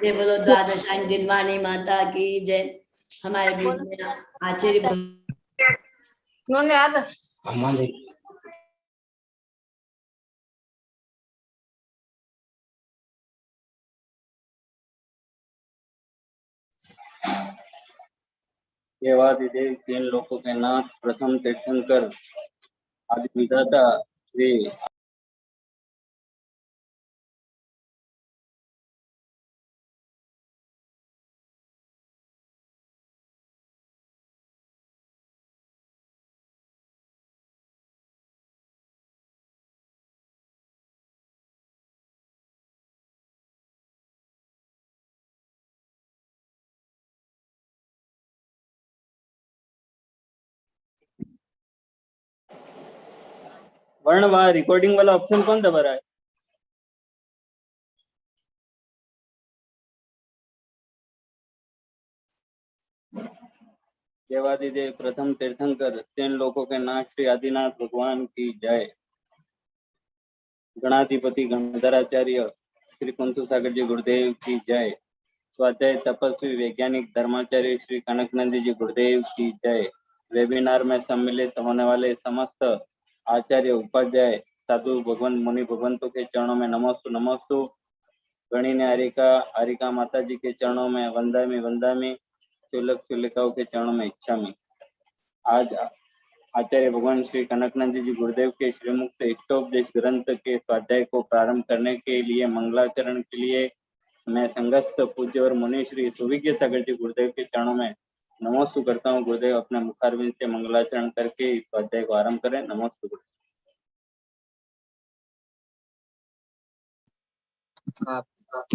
जय बोलो द्वादशायन जिनवाणी माता की जय। हमारे बीच में आचार्य देवादिदेव तीन लोकों के नाथ प्रथम तीर्थंकर आदि विधाता श्री वर्ण व रिकॉर्डिंग वाला ऑप्शन कौन दबा रहा है? देवादिदेव प्रथम तीर्थंकर तीन लोकों के नाथ श्री आदिनाथ भगवान की जय। गणाधिपति गणधराचार्य श्री कुंतु सागर जी गुरुदेव की जय। स्वाध्याय तपस्वी वैज्ञानिक धर्माचार्य श्री कनकनंदी जी गुरुदेव की जय। वेबिनार में सम्मिलित होने वाले समस्त आचार्य उपाध्याय साधु भगवान मुनि भगवंतों के चरणों में नमस्तु नमस्तु। गणी ने हरिका माता जी के चरणों में वंदामी वंदामी। चुलक चुलिकाओं के चरणों में इच्छामी। आज आचार्य भगवान श्री कनकनंदी जी गुरुदेव के श्रीमुक्त इष्टोपदेश ग्रंथ के स्वाध्याय को प्रारंभ करने के लिए मंगलाचरण के लिए मैं संगस्त पूज्य और मुनि श्री सुविज्ञ सागर जी गुरुदेव के चरणों में नमोस्तु करता हूँ। गुरुदेव अपने मुखारविंद से मंगलाचरण करके इस स्वाध्याय को आरंभ करें। नमोस्तु गुरुदेव।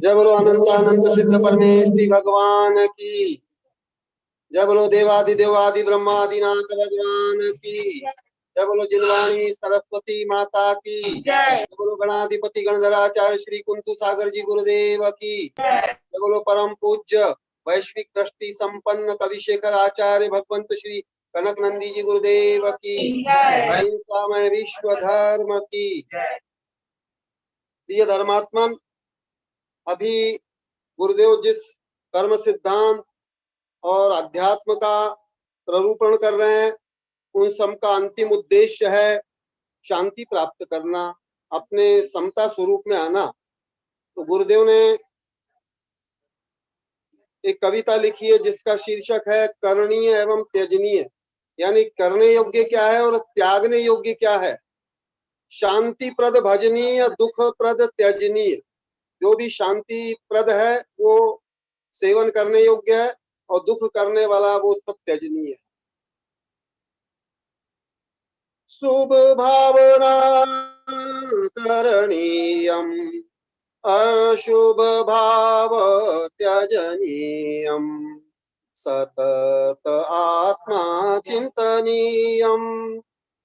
जय बोलो अनंत अनंत सिद्ध परमेश्वरी भगवान की जय। बोलो देवादि ब्रह्मादिनाथ भगवान की जय। बोलो जिनवाणी सरस्वती माता की जय। बोलो गणाधिपति गणधराचार्य श्री कुंतु सागर जी गुरुदेव की जय। बोलो परम पूज्य वैश्विक दृष्टि संपन्न कविशेखर आचार्य भगवंत श्री कनकनंदी जी गुरुदेव की अहिंसा में विश्व धर्म की प्रिय धर्मात्मन, अभी गुरुदेव जिस कर्म सिद्धांत और अध्यात्म का प्ररूपण कर रहे हैं उन सब का अंतिम उद्देश्य है शांति प्राप्त करना, अपने समता स्वरूप में आना। तो गुरुदेव ने एक कविता लिखी है जिसका शीर्षक है करणीय एवं त्यजनीय, यानी करने योग्य क्या है और त्यागने योग्य क्या है। शांति प्रद भजनीय, दुख प्रद त्यजनीय। जो भी शांति प्रद है वो सेवन करने योग्य है और दुख करने वाला वो सब त्यजनीय है। शुभ भावना करणीयम अशुभ भाव त्यजनीयम सतत आत्मा चिंतनीयम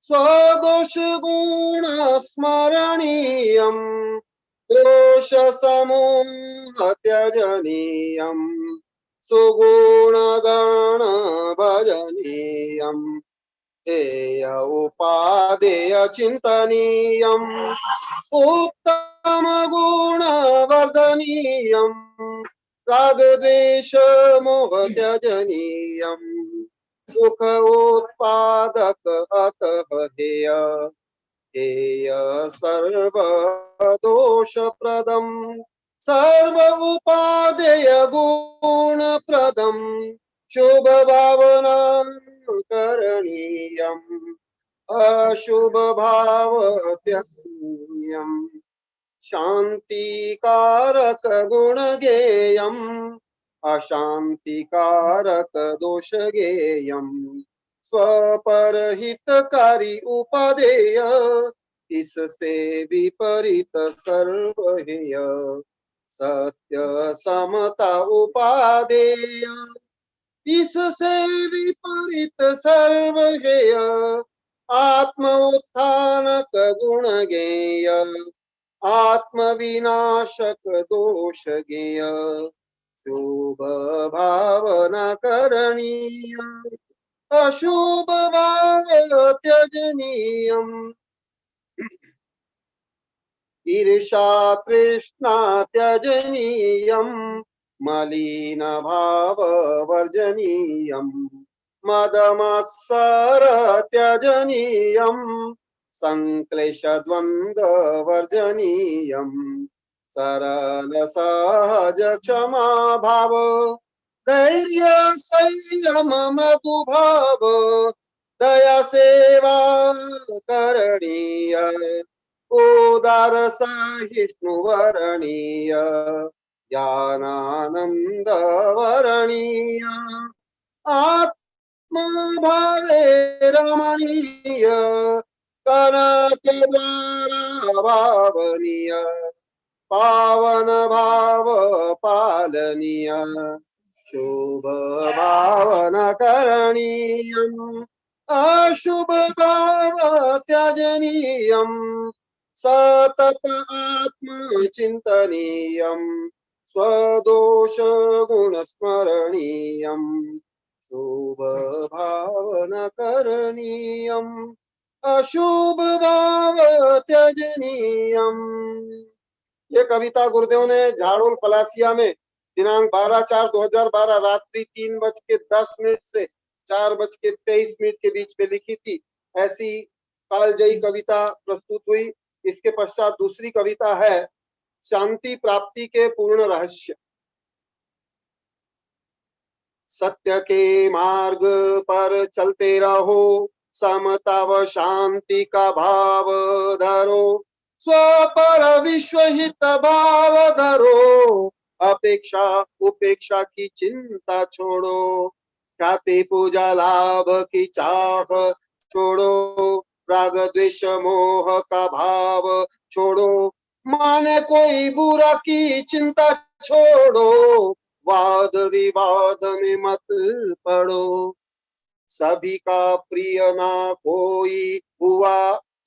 स्वदोष गुण स्मरणीयम दोष समूह त्यजनीयम सुगुण गण भजनीयम हेय उपादेय चिंतनीयम उत्तम गुण वर्धनीयम राग द्वेष मोह त्यजनीयम सुख उत्पादक अतः हेय हेय सर्व दोष प्रदम सर्व उपादेय गुण प्रदम शुभ भावना करणीयम अशुभ भाव त्यजनीयम शांति कारक गुण गेयम अशांति कारक दोष गेयम स्वपरहितकारी उपादेय इससे विपरीत सर्वहेय सत्य समता उपादेय इससे विपरीत सर्वहेय आत्म उत्थानक गुण गेय आत्म विनाशक दोष गेय शुभ भावना करणीय अशुभ भाव त्यजनीयम। ईर्षा तृष्णा त्यजनीयम् मलिन भाव वर्जनीयम् मदमत्सर त्यजनीयम् संक्लेश द्वंद्व वर्जनीयम् सरल सहज क्षमा भाव धैर्य संयम मृदु भाव दया सेवा करणीय उदार सहिष्णु वरणीय ज्ञानानंद वरणीय आत्मा भावे रमणीय कनक द्वारा भावनीय पावन भाव पालनीय शुभ भावन करणीयम् अशुभ भाव त्यजनीयम् सतत आत्म चिंतनीयम् स्वदोष गुण स्मरणीयम् शुभ भावन करणीयम् अशुभ भाव त्यजनीयम्। ये कविता गुरुदेव ने झाड़ोल फलासिया में दिनांक 12/4/2012 रात्रि 3:10 से 4:23 के बीच में लिखी थी। ऐसी कालजयी कविता प्रस्तुत हुई। इसके पश्चात दूसरी कविता है शांति प्राप्ति के पूर्ण रहस्य। सत्य के मार्ग पर चलते रहो समता व शांति का भाव धरो स्व पर विश्व हित भाव धरो अपेक्षा उपेक्षा की चिंता छोड़ो ख्याति पूजा लाभ की चाह छोड़ो राग द्वेष मोह का भाव छोड़ो माने कोई बुरा की चिंता छोड़ो वाद विवाद में मत पड़ो सभी का प्रिय ना कोई हुआ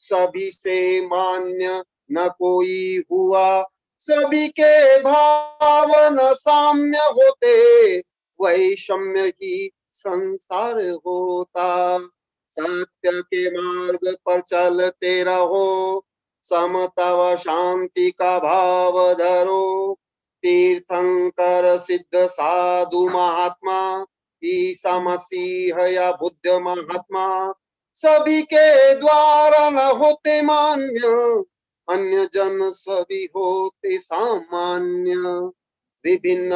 सभी से मान्य न कोई हुआ सभी के भाव न साम्य होते वैषम्य ही संसार होता सत्य के मार्ग पर चलते रहो समता व शांति का भाव धरो तीर्थंकर सिद्ध साधु महात्मा ईसा मसीह या बुद्ध महात्मा सभी के द्वारा न होते मान्य अन्य जन सभी होते सामान्य विभिन्न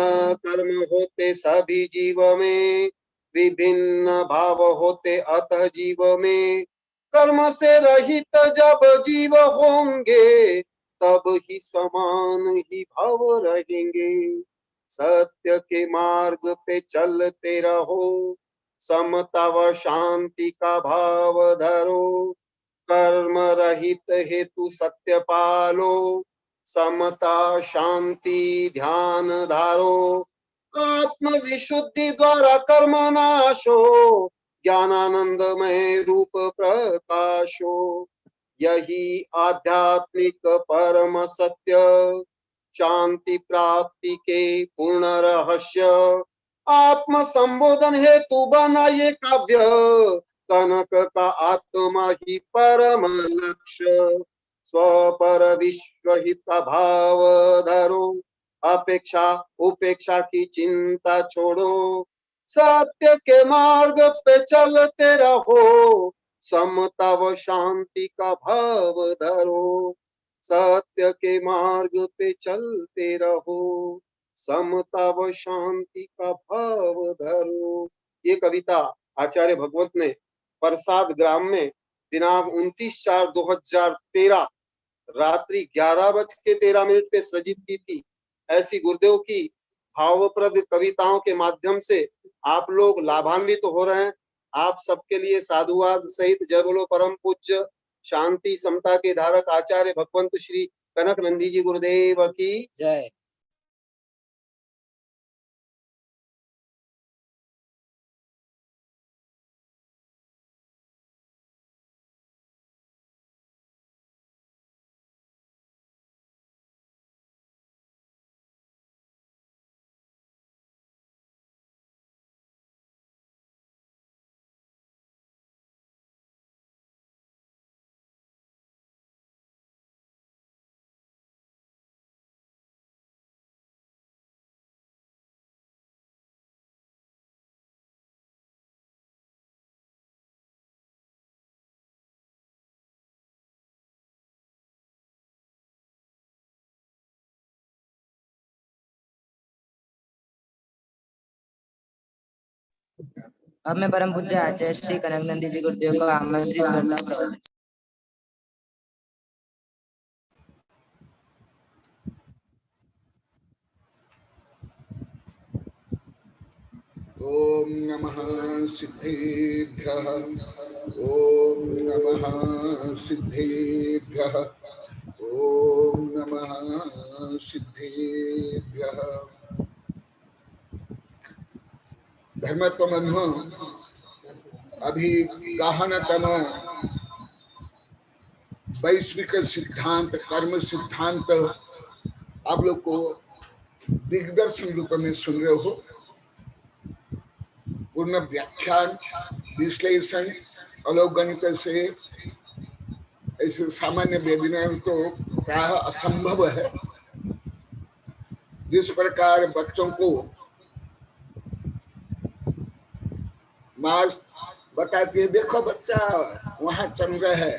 कर्म होते सभी जीव में विभिन्न भाव होते अतः जीव में कर्म से रहित जब जीव होंगे तब ही समान ही भाव रहेंगे सत्य के मार्ग पे चलते रहो समता व शांति का भाव धरो कर्म रहित हेतु सत्य पालो समता शांति ध्यान धारो आत्म विशुद्धि द्वारा कर्म नाशो ज्ञानानंदमय रूप प्रकाशो यही आध्यात्मिक परम सत्य शांति प्राप्ति के पूर्ण रहस्य आत्म संबोधन हेतु बना ये काव्य कनक का आत्मा ही परम लक्ष्य स्व पर विश्व हित का भाव धरो अपेक्षा उपेक्षा की चिंता छोड़ो सत्य के मार्ग पे चलते रहो समता व शांति का भाव धरो सत्य के मार्ग पे चलते रहो समता व शांति का भाव धरो। ये कविता आचार्य भगवत ने प्रसाद ग्राम में दिनांक 29/4/2013 रात्रि 11:13 पे सृजित की थी। ऐसी गुरुदेव की भावप्रद कविताओं के माध्यम से आप लोग लाभान्वित हो रहे हैं। आप सबके लिए साधुवाद सहित जय बोलो परम पूज्य शांति समता के धारक आचार्य भगवंत श्री कनक नंदी जी गुरुदेव की जय। अब मैं परम पूज्य आचार्य श्री कनक नंदी जी गुरुदेव को आमंत्रित करता हूँ प्रवचन। ओम नमः सिद्धेभ्यः। ओम नमः सिद्धेभ्यः। ओम नमः सिद्धेभ्यः। धर्मत्वमन्हो अभी गहनतम वैश्विक सिद्धांत कर्म सिद्धांत आप लोग को दिग्दर्शन रूप में सुन रहे हो। पूर्ण व्याख्यान विश्लेषण अवलोकनित से ऐसे सामान्य वेबिनार तो प्राय असंभव है। जिस प्रकार बच्चों को माँ बताती है, देखो बच्चा वहां चल रहा है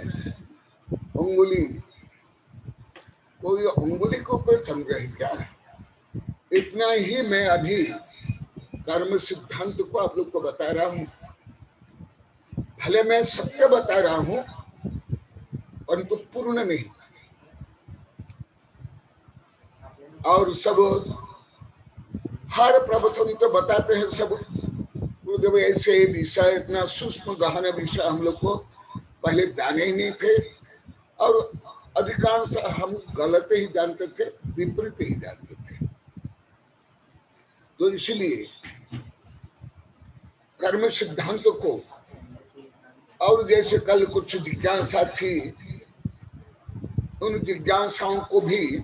उंगली, कोई उंगली के ऊपर चल रहा है क्या? इतना ही मैं अभी कर्म सिद्धांत को आप लोग को बता रहा हूं। भले मैं सत्य बता रहा हूं परंतु पूर्ण नहीं। और सब हर प्रवचन तो बताते हैं सब गुरुदेव ऐसे विषय, इतना सूक्ष्म गहन विषय हम लोग को पहले जाने ही नहीं थे और अधिकांश हम गलत ही जानते थे, विपरीत ही जानते थे। तो इसलिए कर्म सिद्धांत को, और जैसे कल कुछ जिज्ञासा थी, उन जिज्ञासाओं को भी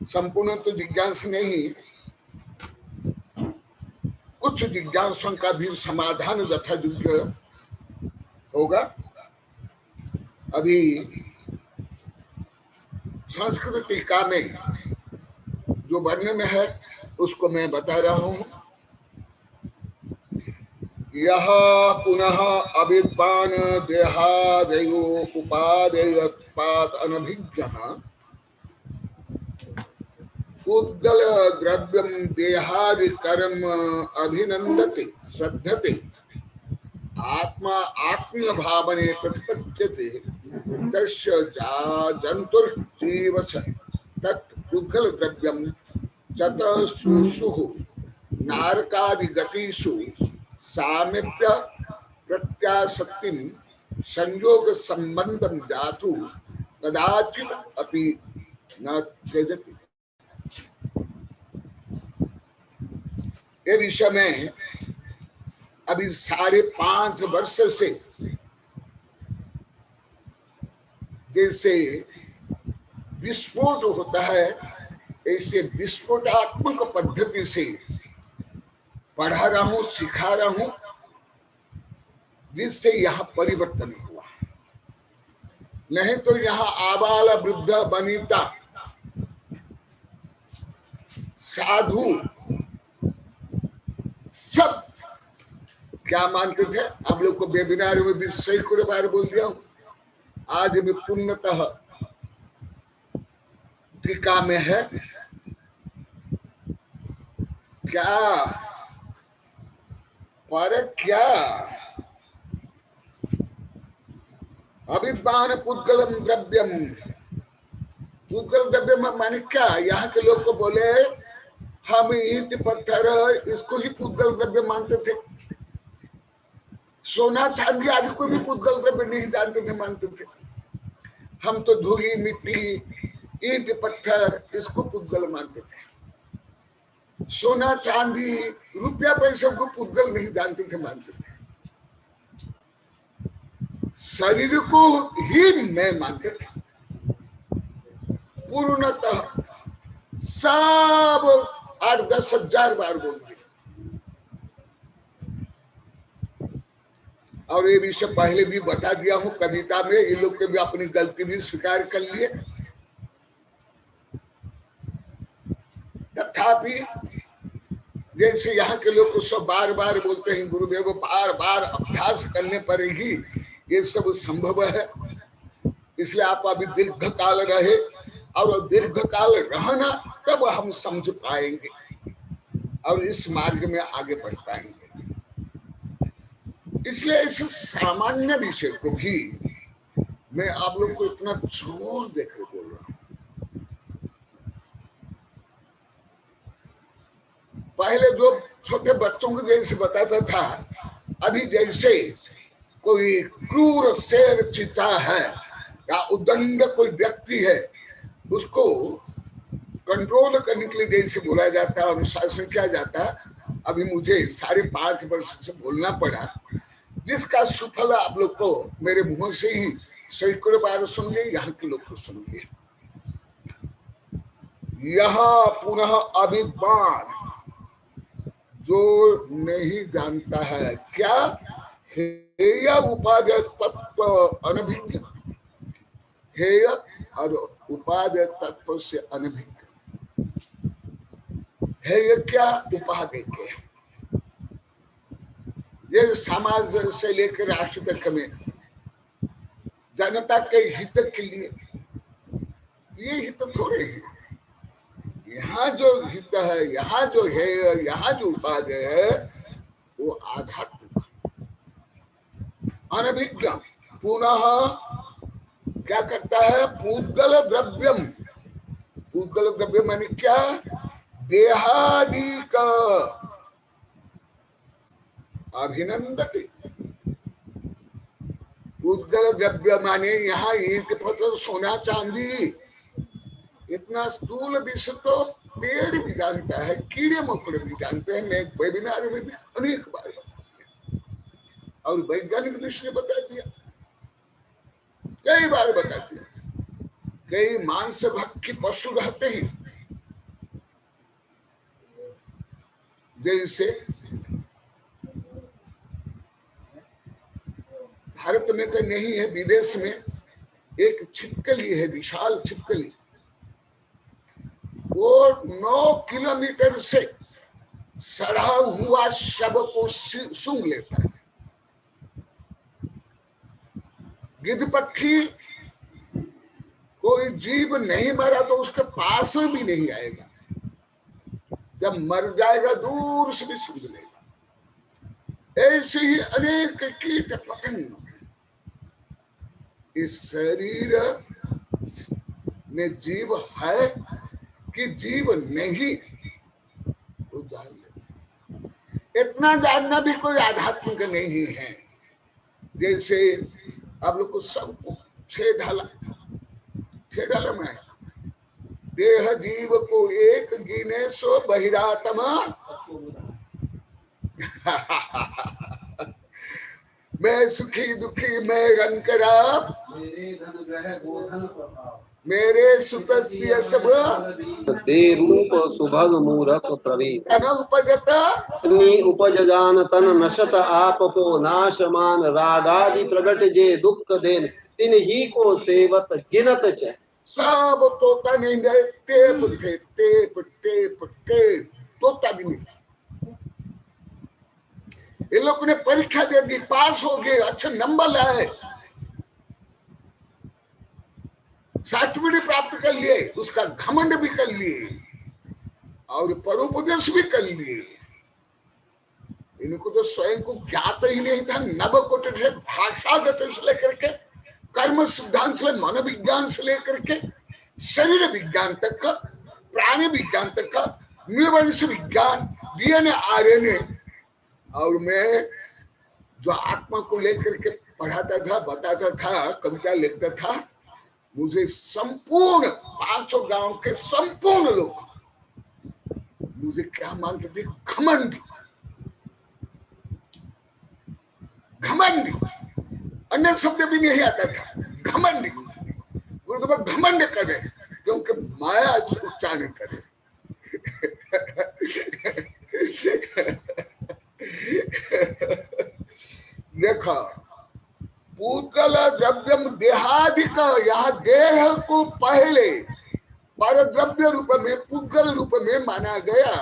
संपूर्ण तो जिज्ञासा नहीं, कुछ जिज्ञासाओं का भी समाधान यथायोग्य होगा। अभी संस्कृत टीका में जो वर्णन है उसको मैं बता रहा हूं। यह पुनः अविद्वान देहादयो उपादेयत्पाद अनभिज्ञः उद्गल द्रव्यम देहादि कर्म अभिनंदते श्रद्धते आत्मा आत्मीय भावने प्रतिपद्यते तस्य जंतुर्जीवस तत् उद्गल द्रव्यम चतुषु नारकादि गतिषु सामिप्य प्रत्यासक्ति संयोग संबंधम जातु कदाचित अपि न त्यजति। ये विषय में अभी 5.5 वर्ष से जैसे विस्फोट होता है, ऐसे विस्फोटात्मक पद्धति से पढ़ा रहा हूं, सिखा रहा हूं, जिससे यह परिवर्तन हुआ। नहीं तो यहाँ आबाल वृद्ध वनिता साधु सब क्या मानते थे? आप लोग को वेबिनार में भी सैकड़ों बार बोल दिया हूं। आज भी पूर्णतः टीका में है क्या पर क्या अभिमान पुद्गलम द्रव्यम। पुद्गल द्रव्य माने क्या? यहाँ के लोग को बोले हम ईंट पत्थर इसको ही पुद्गल द्रव्य मानते थे, सोना चांदी आदि को भी पुद्गल द्रव्य नहीं जानते थे, मानते थे। हम तो धूली मिट्टी ईंट पत्थर इसको पुद्गल मानते थे। सोना चांदी रुपया पैसे को पुद्गल नहीं जानते थे, मानते थे। शरीर को ही मैं मानते थे पूर्णतः। सब 8-10 हजार बार बोल दिए। और ये विषय पहले भी बता दिया हूं कविता में। ये लोग के भी अपनी गलती भी स्वीकार कर लिए। तथापि जैसे यहाँ के लोग को सब बार बार बोलते हैं, गुरुदेव बार बार अभ्यास करने पर ही ये सब संभव है। इसलिए आप अभी दीर्घ काल रहे, और दीर्घ काल रहना तब हम समझ पाएंगे और इस मार्ग में आगे बढ़ पाएंगे। इसलिए इस सामान्य विषय को भी मैं आप लोग को इतना जोर देकर बोल रहा हूं। पहले जो छोटे बच्चों को जैसे बताता था, अभी जैसे कोई क्रूर शेर चीता है या उद्दंड कोई व्यक्ति है, उसको कंट्रोल करने के लिए जैसे बोला जाता है, अनुशासन किया जाता है। अभी मुझे 5.5 वर्ष से बोलना पड़ा, जिसका सुफल आप लोग को मेरे मुंह से ही सैकड़ों बार सुन लिए, यहाँ के लोग को सुन लिए। यह पुनः अविद्वान जो नहीं जानता है क्या, हेय उपादेय तत्व अनभिज्ञ, हेय और उपादेय तत्व से अनभिज्ञ। हेय क्या, उपादेय के, ये समाज से लेकर राष्ट्र तक में जनता के हित के लिए, ये हित थोड़े हैं। यहाँ जो हित है, यहाँ जो है, यहाँ जो उपादेय है, वो आध्यात्मिक अनभिज्ञ। पुनः क्या करता है, पूगल द्रव्यम, पूगल द्रव्य माने क्या, देहादिक अभिनंदति। पूगल द्रव्य माने यहाँ ईंट पत्थर सोना चांदी, इतना स्थूल विषय तो पेड़ भी जानता है, कीड़े मकोड़े भी जानते हैं। मैं वेबिनार में भी अनेक बार और वैज्ञानिक दृष्टि ने बता दिया, कई बार बता दिया। कई मांस भक्षी पशु रहते हैं, जैसे भारत में तो नहीं है, विदेश में एक छिपकली है, विशाल छिपकली, वो 9 किलोमीटर से सड़ा हुआ शव को सूंघ लेता है। गिद्ध पक्षी कोई जीव नहीं मरा तो उसके पास में भी नहीं आएगा, जब मर जाएगा दूर से भी सूंघ लेगा। ऐसे ही अनेक कीट पतंग इस शरीर में जीव है कि जीव नहीं, वो जान ले। इतना जानना भी कोई आध्यात्मिक नहीं है। जैसे आप लोग को सबको 6 ढाला में देह जीव को एक गिने सो बहिरात्मा मैं सुखी दुखी मैं रंकरा, मेरे सुतस्त्य सब दे रूप सुभग मूरख प्रवीण, तन उपजता उपज जान तन नशत आप को नाशमान, रागादि प्रगट जे दुख देन तिन ही को सेवत गिनत च। सब तोता नहीं गए, टेप थे, टेप टेप टेप, तोता भी नहीं। ये लोग ने परीक्षा दे दी, पास हो गए, अच्छे नंबर लाए, सर्टिफिकेट प्राप्त कर लिए, उसका घमंड भी कर लिए और परोपदेश भी कर लिए। इनको तो स्वयं को ज्ञात ही नहीं था। नवकोट थे, भाषागत से लेकर के कर्म सिद्धांत से, मनोविज्ञान से लेकर के शरीर विज्ञान तक का, प्राणी विज्ञान तक का, नृवंश विज्ञान, डीएनए आरएनए, और मैं जो आत्मा को लेकर के पढ़ाता था, बताता था, कविता लिखता था, मुझे संपूर्ण 5 गांव के संपूर्ण लोग मुझे क्या मानते थे, घमंडी। घमंडी अन्य शब्द भी नहीं आता था, घमंडी। उनको घमंड करे क्योंकि माया उच्चारण करे। देखा, पूगल द्रव्यम देहादिक, यहाँ देह को पहले पर द्रव्य रूप में, पूगल रूप में माना गया।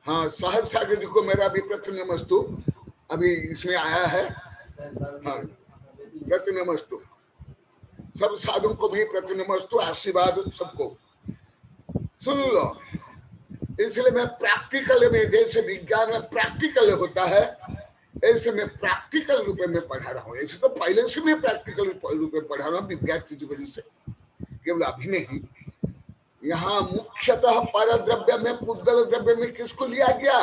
हाँ, सहज सागर जी को मेरा भी प्रथम नमस्तु अभी इसमें आया है। हाँ, प्रथम नमस्तु सब साधु को भी प्रथम नमस्तु, आशीर्वाद सबको। सुन लो, इसलिए मैं प्रैक्टिकल में, जैसे विज्ञान में प्रैक्टिकल होता है, ऐसे मैं प्रैक्टिकल रूप में पढ़ा रहा हूँ। ऐसे तो पहले से मैं प्रैक्टिकल रूप में पढ़ा रहा हूँ विद्यार्थी जीवन से, केवल अभी नहीं। यहाँ मुख्यतः पर द्रव्य में, पुद्गल द्रव्य में किसको लिया गया?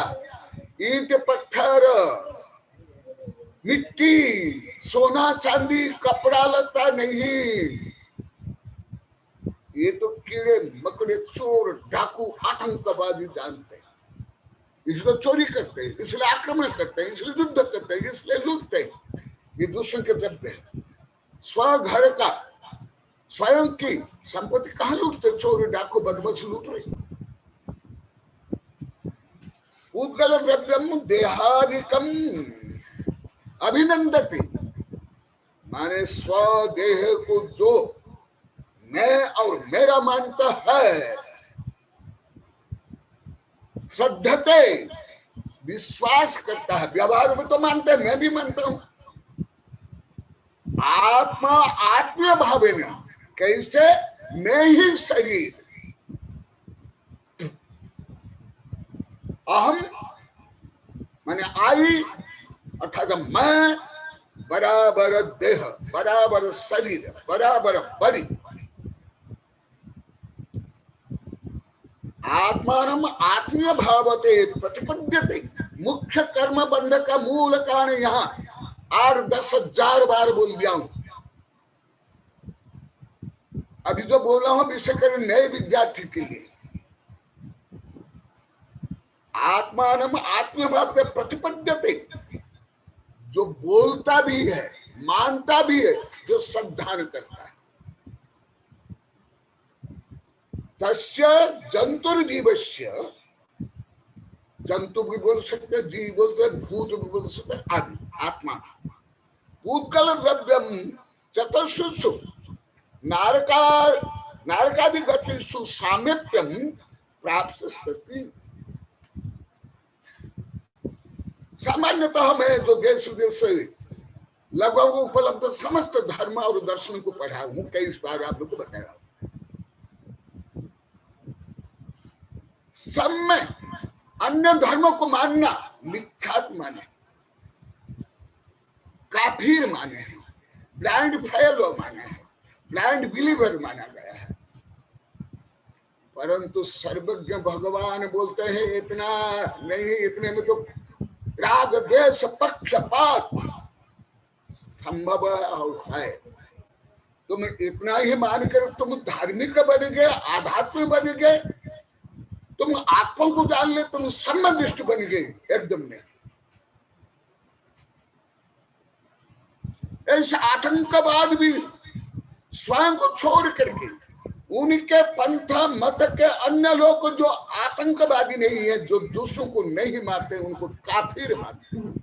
ईंट, पत्थर, मिट्टी, सोना चांदी, कपड़ा लता नहीं। ये तो कीड़े मकड़े, चोर, डाकू, आतंकवादी जानते हैं, इसलिए चोरी करते हैं, इसलिए आक्रमण करते हैं, इसलिए युद्ध करते हैं, इसलिए लूटते हैं। ये दूसरों के द्रव्य है। स्व घर का, स्वयं की संपत्ति कहाँ लूटते? चोर, डाकू, बदमाश लूट रहे। उद्गल द्रव्यम देहादिकम अभिनंदति, माने स्वदेह को जो मैं और मेरा मानता है, श्रद्धते विश्वास करता है। व्यवहार में तो मानते हैं, मैं भी मानता हूं। आत्मा आत्मीय भाव में, कैसे? मैं ही शरीर, अहम माने आई, अर्थात मैं बराबर देह, बराबर शरीर, बराबर बड़ी। आत्मानम आत्मीय भावते प्रतिपद्यते। मुख्य कर्म बंध का मूल कारण यहाँ 8-10 हजार बार बोल दिया हूं। अभी जो बोल रहा हूं विषय कर नए विद्यार्थी के लिए। आत्मानम आत्मीय भावते प्रतिपद्यते, जो बोलता भी है, मानता भी है, जो श्रद्धान करता है। तस्य जंतुर्जीवस्य, जंतु भी बोल सकते, जीव बोलते, भूत भी बोल सकते, आदि आत्मा। पूतकल द्रव्यम चतुर्षु नारकादि गतिषु सामीप्यम प्राप्त सति। सामान्यतः मैं जो देश विदेश से लगभग उपलब्ध समस्त धर्म और दर्शन को पढ़ा हूं, कई बार आप लोग को बताया। सब में अन्य धर्मों को मानना मिथ्यात्व माने, काफिर माने हैं, ब्लाइंड फेलो माने हैं, ब्लाइंड बिलीवर माना गया है। परंतु सर्वज्ञ भगवान बोलते हैं इतना नहीं, इतने में तो राग द्वेष पक्षपात संभव है। तुम इतना ही मानकर तुम धार्मिक बन गए, आध्यात्म बन गए, तुम आत्मा को जान ले, तुम सम्मदृष्ट बन गए एकदम में। ऐसे आतंकवाद भी स्वयं को छोड़ करके उनके पंथ मत के अन्य लोग जो आतंकवादी नहीं है, जो दूसरों को नहीं मारते, उनको काफिर मानते हैं।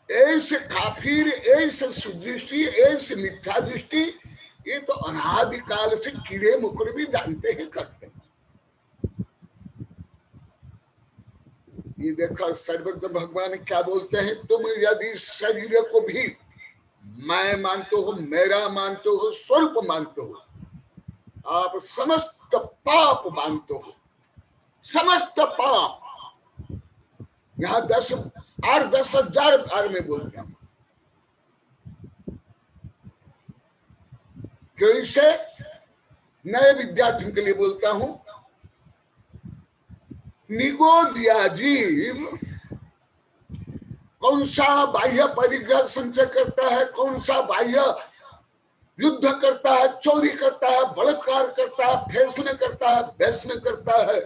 ऐसे काफिर, ऐसे सुदृष्टि, ऐसे मिथ्या दृष्टि, ये तो अनादिकाल से कीड़े मकोड़े भी जानते हैं, करते हैं। ये देखो सर्वज्ञ भगवान क्या बोलते हैं, तुम यदि शरीर को भी मैं मानते हो, मेरा मानते हो, स्वरूप मानते हो, आप समस्त पाप मानते हो, समस्त पाप। यहाँ 10 हजार बार में बोलता हूं। कैसे? नए विद्यार्थियों के लिए बोलता हूं। निगोदिया जीव कौन सा बाह्य परिग्रह संचय करता है, कौन सा बाह्य युद्ध करता है, चोरी करता है, बलात्कार करता है, फैसले करता है, वैसने करता है,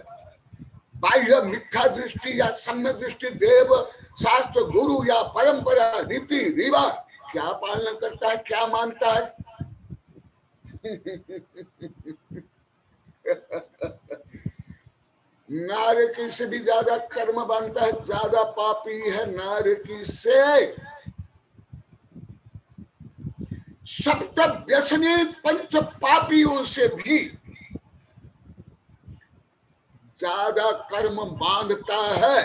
बाह्य मिथ्या दृष्टि या सम्य दृष्टि, देव शास्त्र, गुरु या परंपरा, रीति रिवाज क्या पालन करता है, क्या मानता है? नारकी से भी ज्यादा कर्म बनता है, ज्यादा पापी है नारकी से। सप्त व्यसनी पंच पापियों से भी ज्यादा कर्म बांधता है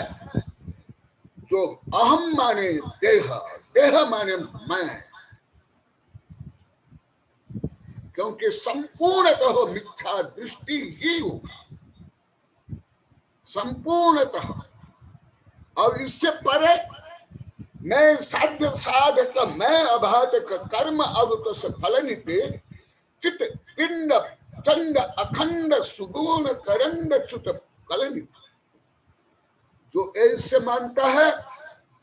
जो अहम माने देह, देह माने मैं। क्योंकि संपूर्णतः मिथ्या दृष्टि ही होगा, संपूर्णतः। और इससे परे मैं साध्य साधक मैं अबाधक कर्म अवत फलनिते चित पिंड चंड अखंड सुगुण करंड च्युत कलनि। जो ऐसे मानता है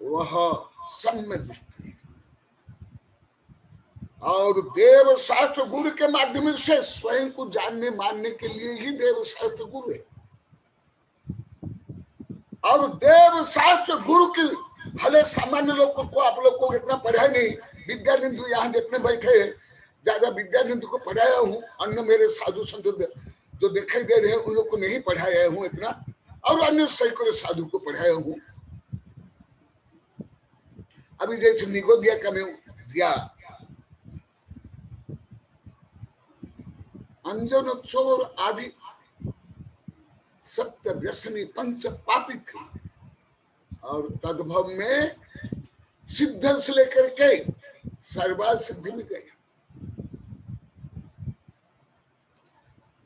वह सम्य दृष्टि। और देव शास्त्र गुरु के माध्यम से स्वयं को जानने मानने के लिए ही देव शास्त्र गुरु है। और देव शास्त्र गुरु की भले सामान्य लोग को आप लोग को इतना पढ़ाया नहीं, विद्यानंद यहाँ जितने बैठे हैं ज्यादा विद्यानंद को पढ़ाया हूँ, अन्य मेरे साधु संत जो दिखाई दे रहे हैं उन लोग को नहीं पढ़ाया हूँ इतना, और अन्य सैकड़ों साधु को पढ़ाया हूँ। अभी जैसे निगोदिया का मैं दिया, अंजन चोर आदि सप्त व्यसनी पंच पापी थे, और तद्भव में सिद्ध से लेकर के सर्वा सिद्धि में गए।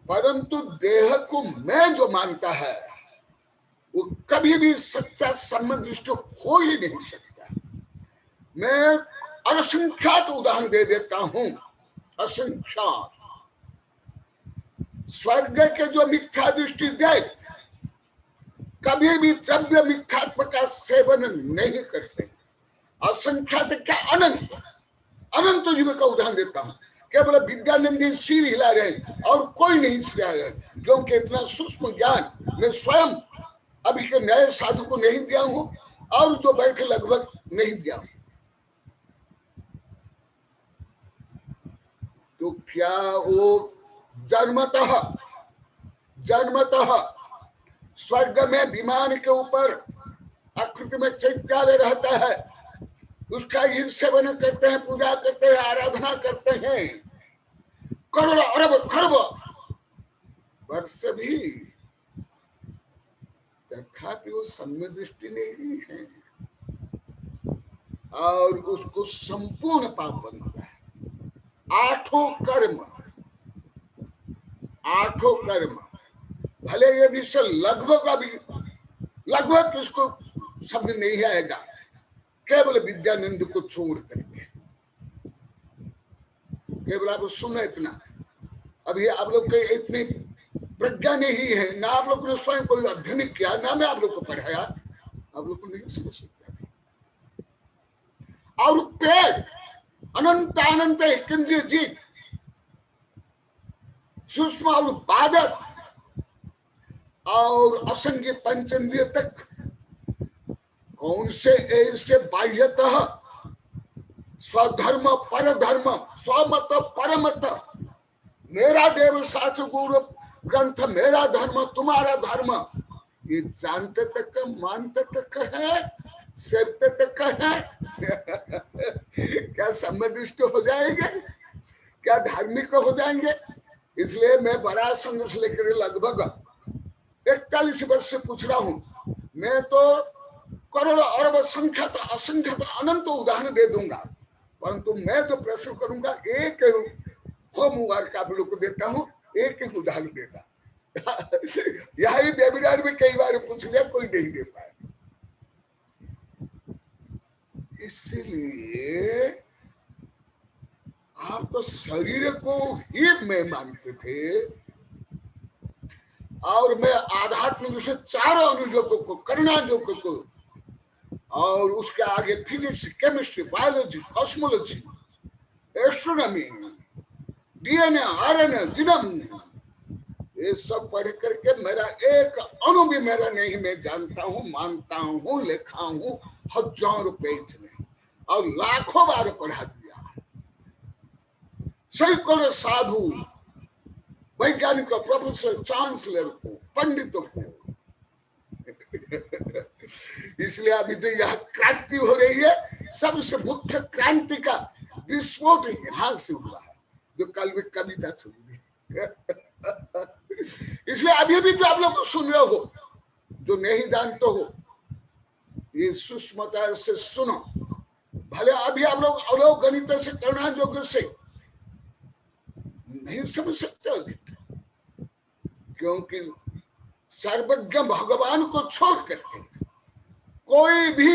परंतु देह को मैं जो मानता है वो कभी भी सच्चा समदृष्ट हो ही नहीं सकता। मैं असंख्यात उदाहरण दे देता हूं, असंख्यात। स्वर्ग के जो मिथ्या दृष्टि दे कभी भी द्रव्य मिथ्यात्व का सेवन नहीं करते। असंख्यात क्या अनंत, अनंत जीव का उदाहरण देता हूं। केवल विद्यानंदी सिर हिला रहे और कोई नहीं हिला रहे, क्योंकि इतना सूक्ष्म ज्ञान मैं स्वयं अभी के नए साधु को नहीं दिया हूं और जो बैठे लगभग नहीं दिया हूं। तो क्या वो जन्मतः स्वर्ग में विमान के ऊपर आकृति में चैत्यालय रहता है, उसका ही सेवन करते हैं, पूजा करते हैं, आराधना करते हैं करोड़ अरब खरब वर्ष भी, तथापि वो सम्य दृष्टि नहीं है और उसको संपूर्ण पाप बनता है। आठों कर्म भले ये विषय लगभग इसको शब्द नहीं आएगा, केवल विद्यानंद को छोड़ करके। केवल आप सुनो इतना, अभी आप लोग के इतनी प्रज्ञा नहीं है, ना आप लोग ने स्वयं कोई अध्ययन किया, ना मैं आप लोग को पढ़ाया, आप लोग को नहीं समझ सकते। और पेड़ अनंत केंद्रीय जीव सूक्ष्म और बादक और असंख्य पंचेंद्रिय तक कौन से ऐसे बाह्यतः स्वधर्म परधर्म स्वमत परमत मेरा देव शास्त्र गुरु ग्रंथ मेरा धर्म तुम्हारा धर्म, ये जानते तक मानते तक है, सेवते तक है। क्या समदृष्ट हो जाएंगे, क्या धार्मिक हो जाएंगे? इसलिए मैं बड़ा संघर्ष लेकर लगभग 41 वर्ष से पूछ रहा हूं। मैं तो करोड़ अरब संख्यात असंख्यात अनंत उदाहरण दे दूंगा, परंतु मैं तो प्रश्न करूंगा, एक होमवर्क आप लोग को देता हूं, एक एक उदाहरण देता। यही वेबिनार में कई बार पूछ लिया, कोई नहीं दे पाया। इसलिए आप तो शरीर को ही मैं मानते थे और मैं आध्यात्मिक से चारों अनुयोगों को, कर्णायोगों को और उसके आगे physics, chemistry, biology, cosmology, astronomy, DNA, RNA, genome, ये सब पढ़ करके मेरा एक अणु भी मेरा नहीं, मैं जानता हूँ, मानता हूँ, लिखा हूँ हजारों पेज में और लाखों बार पढ़ा दिया। सैकड़ों साधु, वैज्ञानिक, प्रोफेसर, चांसलर को, पंडितों को। इसलिए अभी जो यह क्रांति हो रही है, सबसे मुख्य क्रांति का विस्फोट यहाँ से हुआ है, जो कल भी कविता सुनी। इसलिए अभी भी जो आप लोग सुन रहे हो, जो नहीं जानते हो, ये सूक्ष्मता से सुनो। भले अभी आप लोग अवलोकनित से, करुणायोग्य से नहीं समझ सकते हो, क्योंकि सर्वज्ञ भगवान को छोड़ करके कोई भी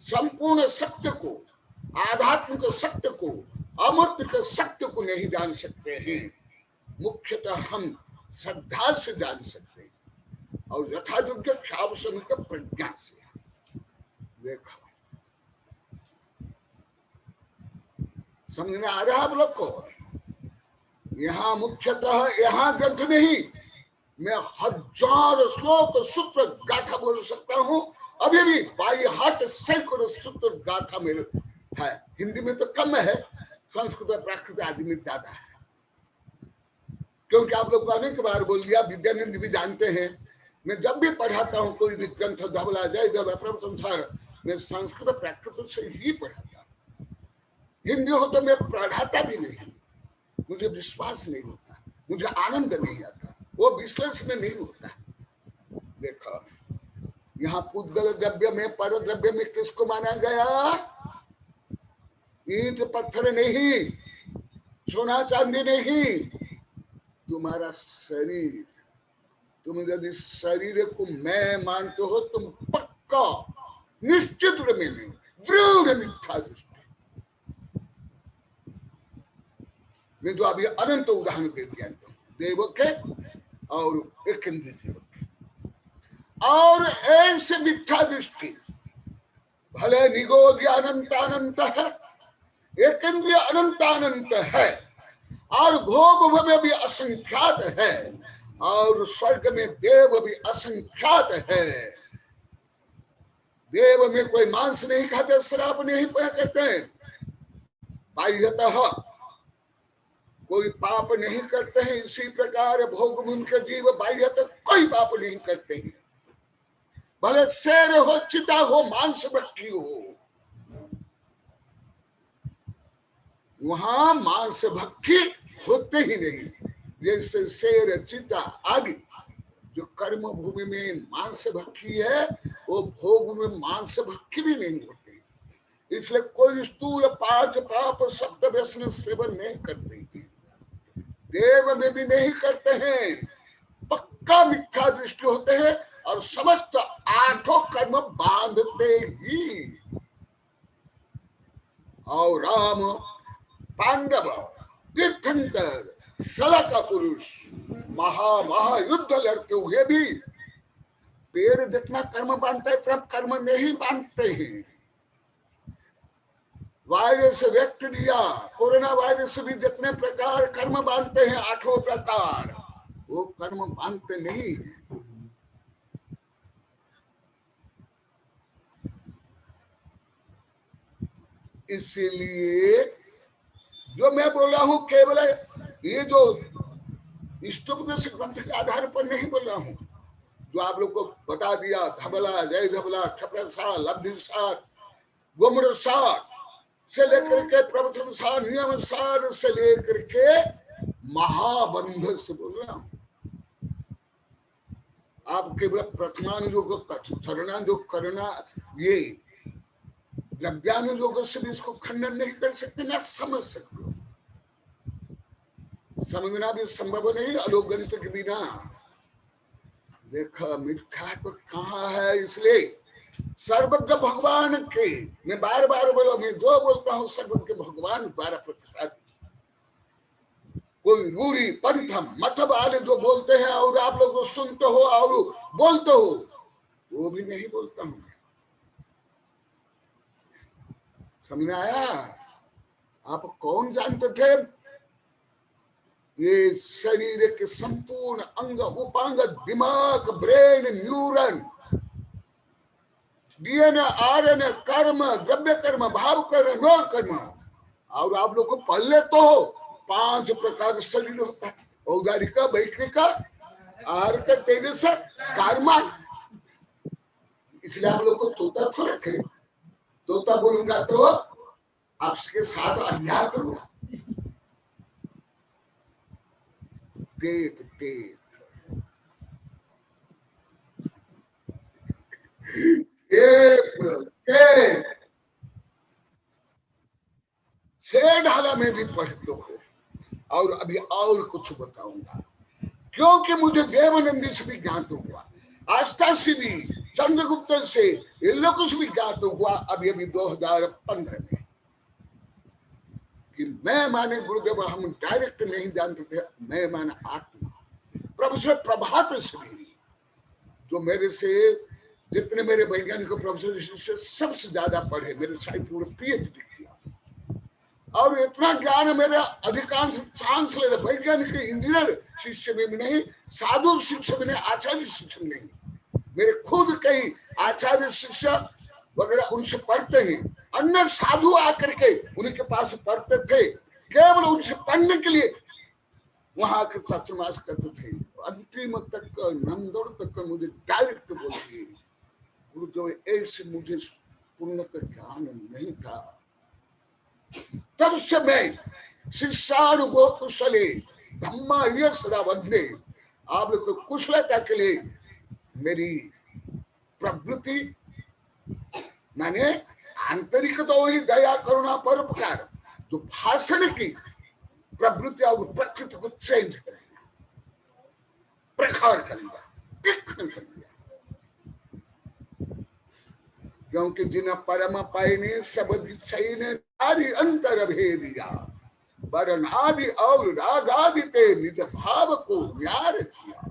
संपूर्ण सत्य को, आध्यात्मिक सत्य को, अमृत के सत्य को नहीं जान सकते हैं। मुख्यतः हम श्रद्धा से जान सकते हैं और यथायोग्य ख्यावसंत प्रज्ञा से। देखो समझ में आ रहा है आप लोग को? यहाँ मुख्यतः यहाँ ग्रंथ नहीं, मैं हजार श्लोक सूत्र गाथा बोल सकता हूँ। अभी भी बाई हाथ सैकड़ों सूत्र गाथा मेरे है। हिंदी में तो कम है, संस्कृत प्राकृत आदि में ज्यादा है। क्योंकि आप लोग को अनेक बार बोल दिया, विद्यानंद भी जानते हैं, मैं जब भी पढ़ाता हूँ कोई भी ग्रंथ धवला जय धवला प्रभु संसार, मैं संस्कृत प्राकृत से ही पढ़ाता हूँ। हिंदी हो तो मैं पढ़ाता भी नहीं, मुझे विश्वास नहीं होता, मुझे आनंद नहीं आता, वो विश्लेषण नहीं होता। देखो यहाँ पुद्गल द्रव्य में, पर द्रव्य में किसको माना गया? ईंट पत्थर नहीं, सोना चांदी नहीं, तुम्हारा शरीर। तुम यदि शरीर को मैं मानते हो, तुम पक्का निश्चित रूप में दृढ़ मिथ्या दृष्टि। मैं तो अभी अनंत उदाहरण दे दिया, देव के और एक इंद्रिय के, और ऐसे मिथ्या दृष्टि भले निगोध्य अनंतानंत है, एक इंद्रिय अनंतानंत है, और भोग में भी असंख्यात है, और स्वर्ग में देव भी असंख्यात है। देव में कोई मांस नहीं खाते, शराब नहीं कहते, बाह्यतः कोई पाप नहीं करते हैं। इसी प्रकार भोग में उनके जीव बाह्यतः कोई पाप नहीं करते हैं। भले शेर हो, चिता हो, मांस भक्षी हो, वहां मांस भक्षी होते ही नहीं। जैसे शेर, चिता आदि जो कर्म भूमि में मांस भक्षी है, वो भोग में मांस भक्षी भी नहीं होते। इसलिए कोई स्थूल पांच पाप सप्त व्यसन सेवन नहीं करते, देव में भी नहीं करते हैं, पक्का मिथ्या दृष्टि होते हैं, और समस्त आठों कर्म बांधते ही। और राम, पांडव, तीर्थंकर, शलका पुरुष महायुद्ध लड़ते हुए भी पेड़ जितना कर्म बांधता है, इतना कर्म नहीं बांधते हैं। वायरस बैक्टीरिया, कोरोना वायरस भी जितने प्रकार कर्म बांधते हैं, आठों प्रकार, वो कर्म बांधते नहीं। इसीलिए जो मैं बोल रहा हूं केवल ये जो इष्टोपदेश ग्रंथ के आधार पर नहीं बोल रहा हूं, जो आप लोग को बता दिया, धबला, जय धबला, ठपरसार, लब्धिसार, गुमरसार से लेकर के प्रवचन सार, नियम सार से लेकर के महाबंध से बोल रहा हूं। आप केवल प्रथमानुयोग, चरणानुयोग करना, ये द्रव्यानुयोग से भी इसको खंडन नहीं कर सकते, ना समझ सकते हो। समझना भी संभव नहीं अलोकगंत के बिना। देखा मिथ्या तो कहाँ है? इसलिए सर्वज्ञ भगवान के, मैं बार बार बोलो, मैं जो बोलता हूँ सर्वज्ञ भगवान द्वारा प्रतिपादित। कोई रूढ़ी पंथ मत वाले जो बोलते हैं और आप लोग सुनते हो और बोलते हो, वो भी नहीं बोलता हूं। समझ में आया? आप कौन जानते थे? ये शरीर के संपूर्ण अंग उपांग, दिमाग, ब्रेन, न्यूरन, डीएनए, आरएनए, कर्म, द्रव्य कर्म, भाव कर्म, नौ कर्म, और आप लोग को पहले तो 5 प्रकार शरीर होता है, औदारिका, वैक्रिका, आहार का, तेजस, कर्मा। इसलिए आप लोग को तोता थोड़ा थे, तोता बोलूंगा तो आपके साथ अन्याय करूंगा। टेप टेप छह ढाला में भी पढ़ते हो, और अभी और कुछ बताऊंगा, क्योंकि मुझे देवानंदी से भी ज्ञात हुआ, आस्था से भी, चंद्रगुप्त से, इन लोगों से भी ज्ञात हुआ अभी अभी 2015 में, कि मैं माने गुरुदेव हम डायरेक्ट नहीं जानते थे, मैं माने आत्मा। प्रोफेसर प्रभात से भी, जो मेरे से जितने मेरे वैज्ञानिक प्रोफेसर से सबसे ज्यादा पढ़े, मेरे साहित्य पूरे PhD किया, और इतना ज्ञान मेरे अधिकांश चांसलर वैज्ञानिक इंजीनियर शिष्य में भी नहीं, साधु शिष्य में नहीं, आचार्य शिष्य में नहीं, मेरे खुद कई आचार्य शिष्य वगैरह उनसे पढ़ते हैं, अन्य साधु आकर के उनके पास पढ़ते थे, केवल उनसे पढ़ने के लिए वहां आकर चातुर्मास करते थे। अंतिम तक नंदोड़ तक मुझे डायरेक्ट बोलती, गुरुदेव ऐसे मुझे पूर्ण ज्ञान नहीं था। तब से मैं शिष्यानुगो कुशले धम्मा ये सदा वंदे, आप लोग को कुशलता के लिए मेरी प्रवृत्ति, मैंने आंतरिक तो वही दया करुणा परोपकार, जो भाषण की प्रवृत्ति और प्रकृति को चेंज करेगा, प्रखर करेगा, तीक्ष्ण करेगा, क्योंकि जिन परम पायने सबद ने आदि अंतर भेदिया, वरन आदि और राग आदि के निज भाव को न्यार किया।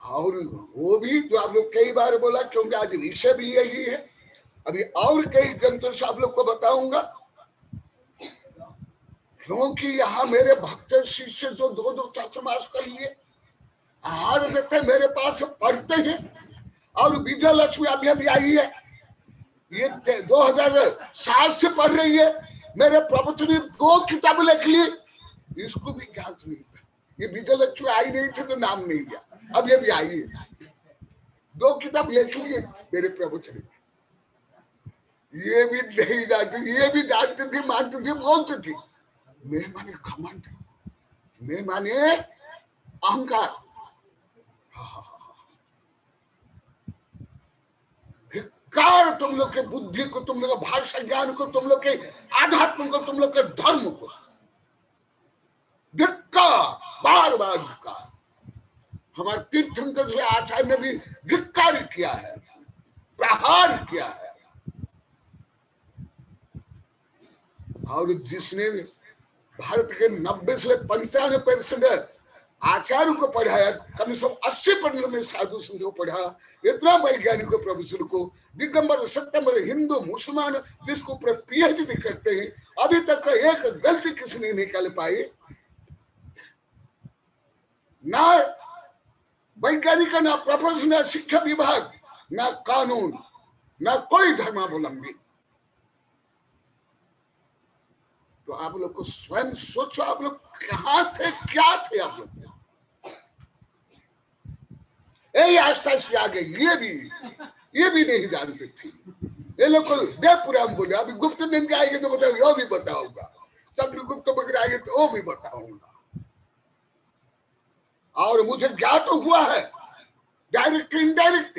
और वो भी जो आप लोग कई बार बोला, क्योंकि आज विषय भी यही है, अभी और कई ग्रंथों से आप लोग को बताऊंगा, क्योंकि यहाँ मेरे भक्त शिष्य जो 2-2 चातुर्मास कर लिए आहार देते मेरे पास पढ़ते हैं, और विजय लक्ष्मी अभी अभी आई है, ये 2007 से पढ़ रही है, मेरे प्रवचन ने 2 किताब लिख ली, इसको भी ज्ञात नहीं था। ये विजय लक्ष्मी आई नहीं थी तो नाम नहीं लिया, अब ये भी आई है, 2 किताब लिख लिए मेरे प्रवचन, ये भी नहीं जानती, ये भी जानती थी, मानती थी, बोलती थी। मैं माने घमंड, मैं माने अहंकार, धिक्कार तुम लोग के बुद्धि को, तुम लोग के भाषा ज्ञान को, तुम लोग के आध्यात्म को, तुम लोग के धर्म को, धिक्कार, बार बार धिक्कार। हमारे तीर्थंकर आचार्य ने भी धिक्कार किया है, प्रहार किया है, और जिसने भारत के 90 से 95% आचार्य को पढ़ाया, कम से कम 80% में साधु संतों को पढ़ा, इतना वैज्ञानिक प्रोफेसर को, दिगंबर सत्यंबर हिंदू मुसलमान जिसको ऊपर PhD करते हैं, अभी तक एक गलती किसी ने निकाल पाई, ना वैज्ञानिक, ना प्रोफेसर, ना शिक्षा विभाग, ना कानून, ना कोई धर्मावलंबी। तो आप लोग को स्वयं सोचो, आप लोग कहाँ थे, क्या थे आप लोग, यही आस्था से आगे ये भी नहीं जानते थे। ये लोग को देवपुराण बोले, अभी गुप्त निंदा आएंगे तो बताओ, यो भी बताऊंगा, चंद्रगुप्त वगैरह आएंगे तो वो भी बताऊंगा। और मुझे ज्ञात हुआ है डायरेक्ट इनडायरेक्ट,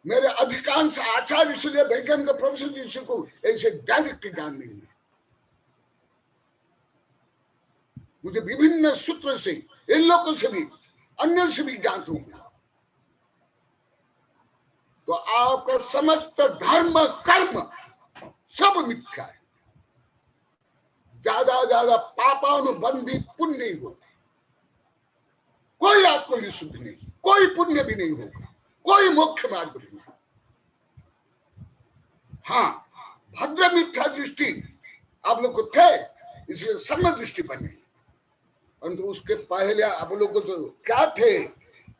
मेरे अधिकांश आचार्य इसलिए वैज्ञानिक प्रोफेसर जी को ऐसे डायरेक्ट ज्ञान नहीं है, मुझे विभिन्न सूत्र से, इन लोगों से भी, अन्य से भी ज्ञात हुआ। तो आपका समस्त धर्म कर्म सब मिथ्या है, ज्यादा पापानुबंधी पुण्य नहीं होगा, कोई आत्मविशुद्धि नहीं, कोई पुण्य भी नहीं होगा, कोई मोक्ष मार्ग भी नहीं। हाँ, भद्र मिथ्या दृष्टि आप लोग को थे, इसलिए सम्य दृष्टि बने, परंतु उसके पहले आप लोग को जो क्या थे,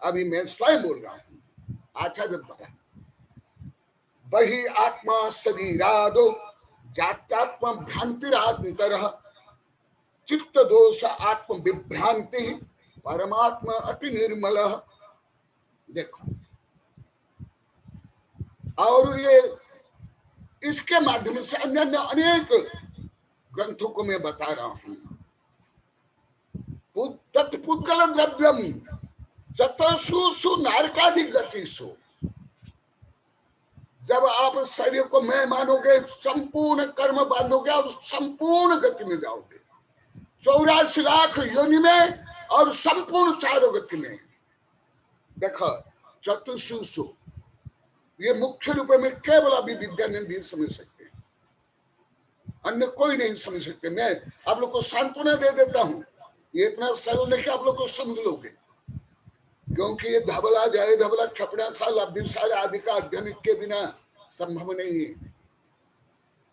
अभी मैं स्वयं बोल रहा हूं, आचार्य बता, बहि आत्मा शरीरादो जात्यात्म भ्रांतिरात्मतर चित्त दोष आत्म विभ्रांति परमात्मा अति निर्मल। देखो, और ये इसके माध्यम से अन्य अनेक ग्रंथों को मैं बता रहा हूं। तत्पुद्गल द्रव्यम चतुर्षु नारकादि गतिषु जब आप शरीर को मैं मानोगे, संपूर्ण कर्म बांधोगे और संपूर्ण गति में जाओगे, 84 लाख योनि में और संपूर्ण चारों गति में। देखो चतुर्सु, ये मुख्य रूप में केवल अभी विद्यानंद ही समझ सकते हैं, अन्य कोई नहीं समझ सकते। मैं आप लोग को सांत्वना दे देता हूं, ये इतना सरल नहीं कि आप लोग को समझ लोगे, क्योंकि ये धबला जाए धबला छपड़ा साल अब्दिशाल आदि का अध्ययन के बिना संभव नहीं है।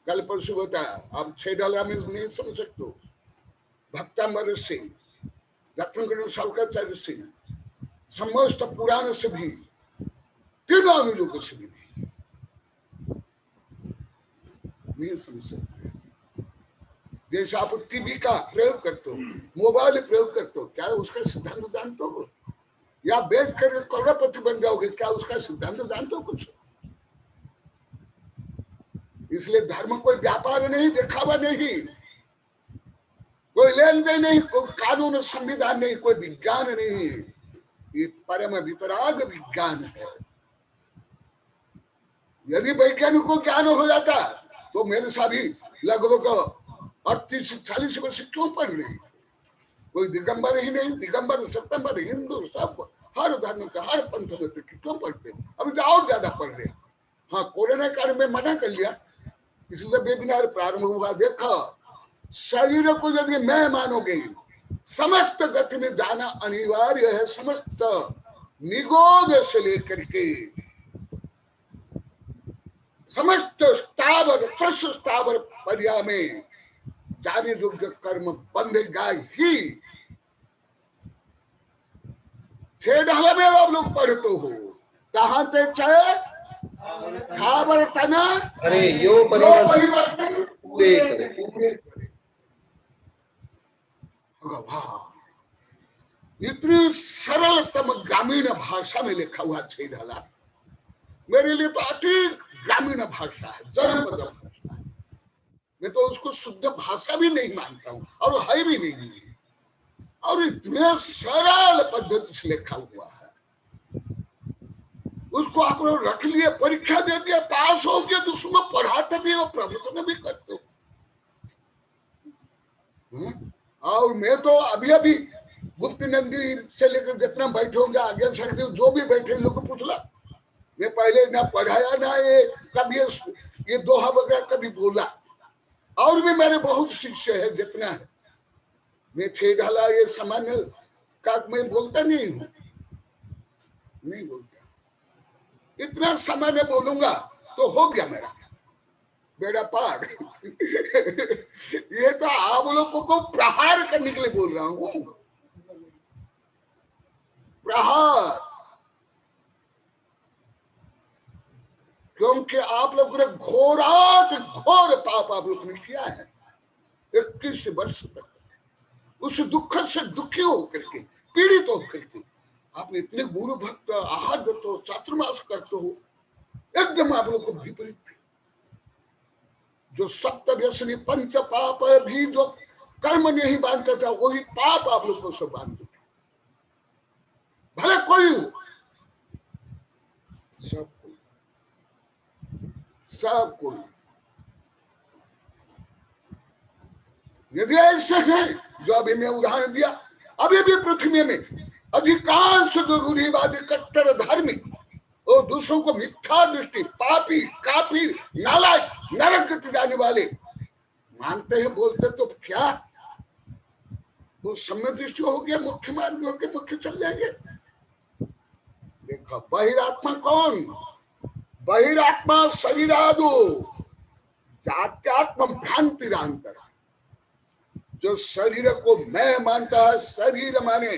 कल परसों बताया, आप 6 डाला में नहीं समझ सकते हो। भक्तांबर से, रत्नगण शौकाचार्य से, समस्त पुराण से भी, तीनों अनुयोगों से भी नहीं समझ सकते। जैसे आप टीवी का प्रयोग करते हो, मोबाइल प्रयोग करते हो, क्या उसका सिद्धांत जानते हो? या बेच कर करोड़पति बन जाओगे, क्या उसका सिद्धांत जानते हो कुछ? इसलिए धर्म कोई व्यापार नहीं, दिखावा नहीं, कोई लेन देन नहीं, कोई कानून संविधान नहीं, कोई विज्ञान नहीं, ये परम वितराग विज्ञान है। यदि वैज्ञानिक को ज्ञान हो जाता तो मेरे साथी लगभग 38-40 वर्ष क्यों पढ़ रही? कोई दिगंबर ही नहीं, दिगंबर सत्यंबर हिंदू सब हर धर्म का हर पंथ में क्यों पढ़ते? अभी तो और ज्यादा पढ़ रहे। हाँ, कोरोना काल में मना कर लिया, इसलिए वेबिनार प्रारंभ हुआ। देखो, शरीर को यदि मैं मानोगे, समस्त गति में जाना अनिवार्य है। समस्त निगोद से लेकर के समस्त स्थावर त्रस स्थावर पर्याय में जाने योग्य कर्म बंधेगा ही। 6 ढाला में आप लोग पढ़ते हो, कहाँ से चाहे थावर तना अरे यो परिवर्तन पूरे करे। इतनी सरलतम ग्रामीण भाषा में लिखा हुआ 6 ढाला मेरे लिए तो अति ग्रामीण भाषा है, जनपद भाषा है। मैं तो उसको शुद्ध भाषा भी नहीं मानता हूँ और है भी नहीं, और इतने सरल पद्धति से लिखा हुआ है। उसको आप लोग रख लिए, परीक्षा दे दिया, पास हो गया, तो उसमें पढ़ाते भी हो, प्रवचन भी करते हो। और मैं तो अभी अभी गुप्त नंदी से लेकर जितना बैठे होंगे आगे से जो भी बैठे लोग को पूछ ला, मैं पहले ना पढ़ाया ना ये कभी ये दोहा वगैरह कभी बोला, और भी मेरे बहुत शिष्य है जितना है। मैं 6 ढाला ये सामान्य का मैं बोलता नहीं हूँ, नहीं बोलता। इतना सामान्य बोलूंगा तो हो गया मेरा बेड़ा पार। ये तो आप लोगों को प्रहार करने के लिए बोल रहा हूँ, प्रहार। क्योंकि आप लोगों ने घोर पाप आप लोगों ने किया है 21 वर्ष तक। उस दुख से दुखी होकर के, पीड़ित होकर के आप इतने गुरु भक्त आहार देते हो, चातुर्मास करते हो, एकदम आप लोग को विपरीत थे। जो सप्त व्यसनी पंच पाप भी जो कर्म नहीं बांधता था, वही पाप आप लोग को सब बांधते थे। भले कोई हो, सब कोई। यदि ऐसे है जो अभी मैं उदाहरण दिया, अभी भी पृथ्वी में अधिकांश जो रूढ़िवादी कट्टर धार्मिक और दूसरों को मिथ्या दृष्टि, पापी, काफिर, नालायक, नरक गति जाने वाले मानते हैं, बोलते तो क्या वो सम्य दृष्टि हो गया, मुख्य मार्ग हो गया, मुख्य चल जाएंगे। देखो बहिरात्मा कौन? बहिरात्मा शरीरादो जात्यात्म भ्रांतिरांतर। जो शरीर को मैं मानता है, शरीर माने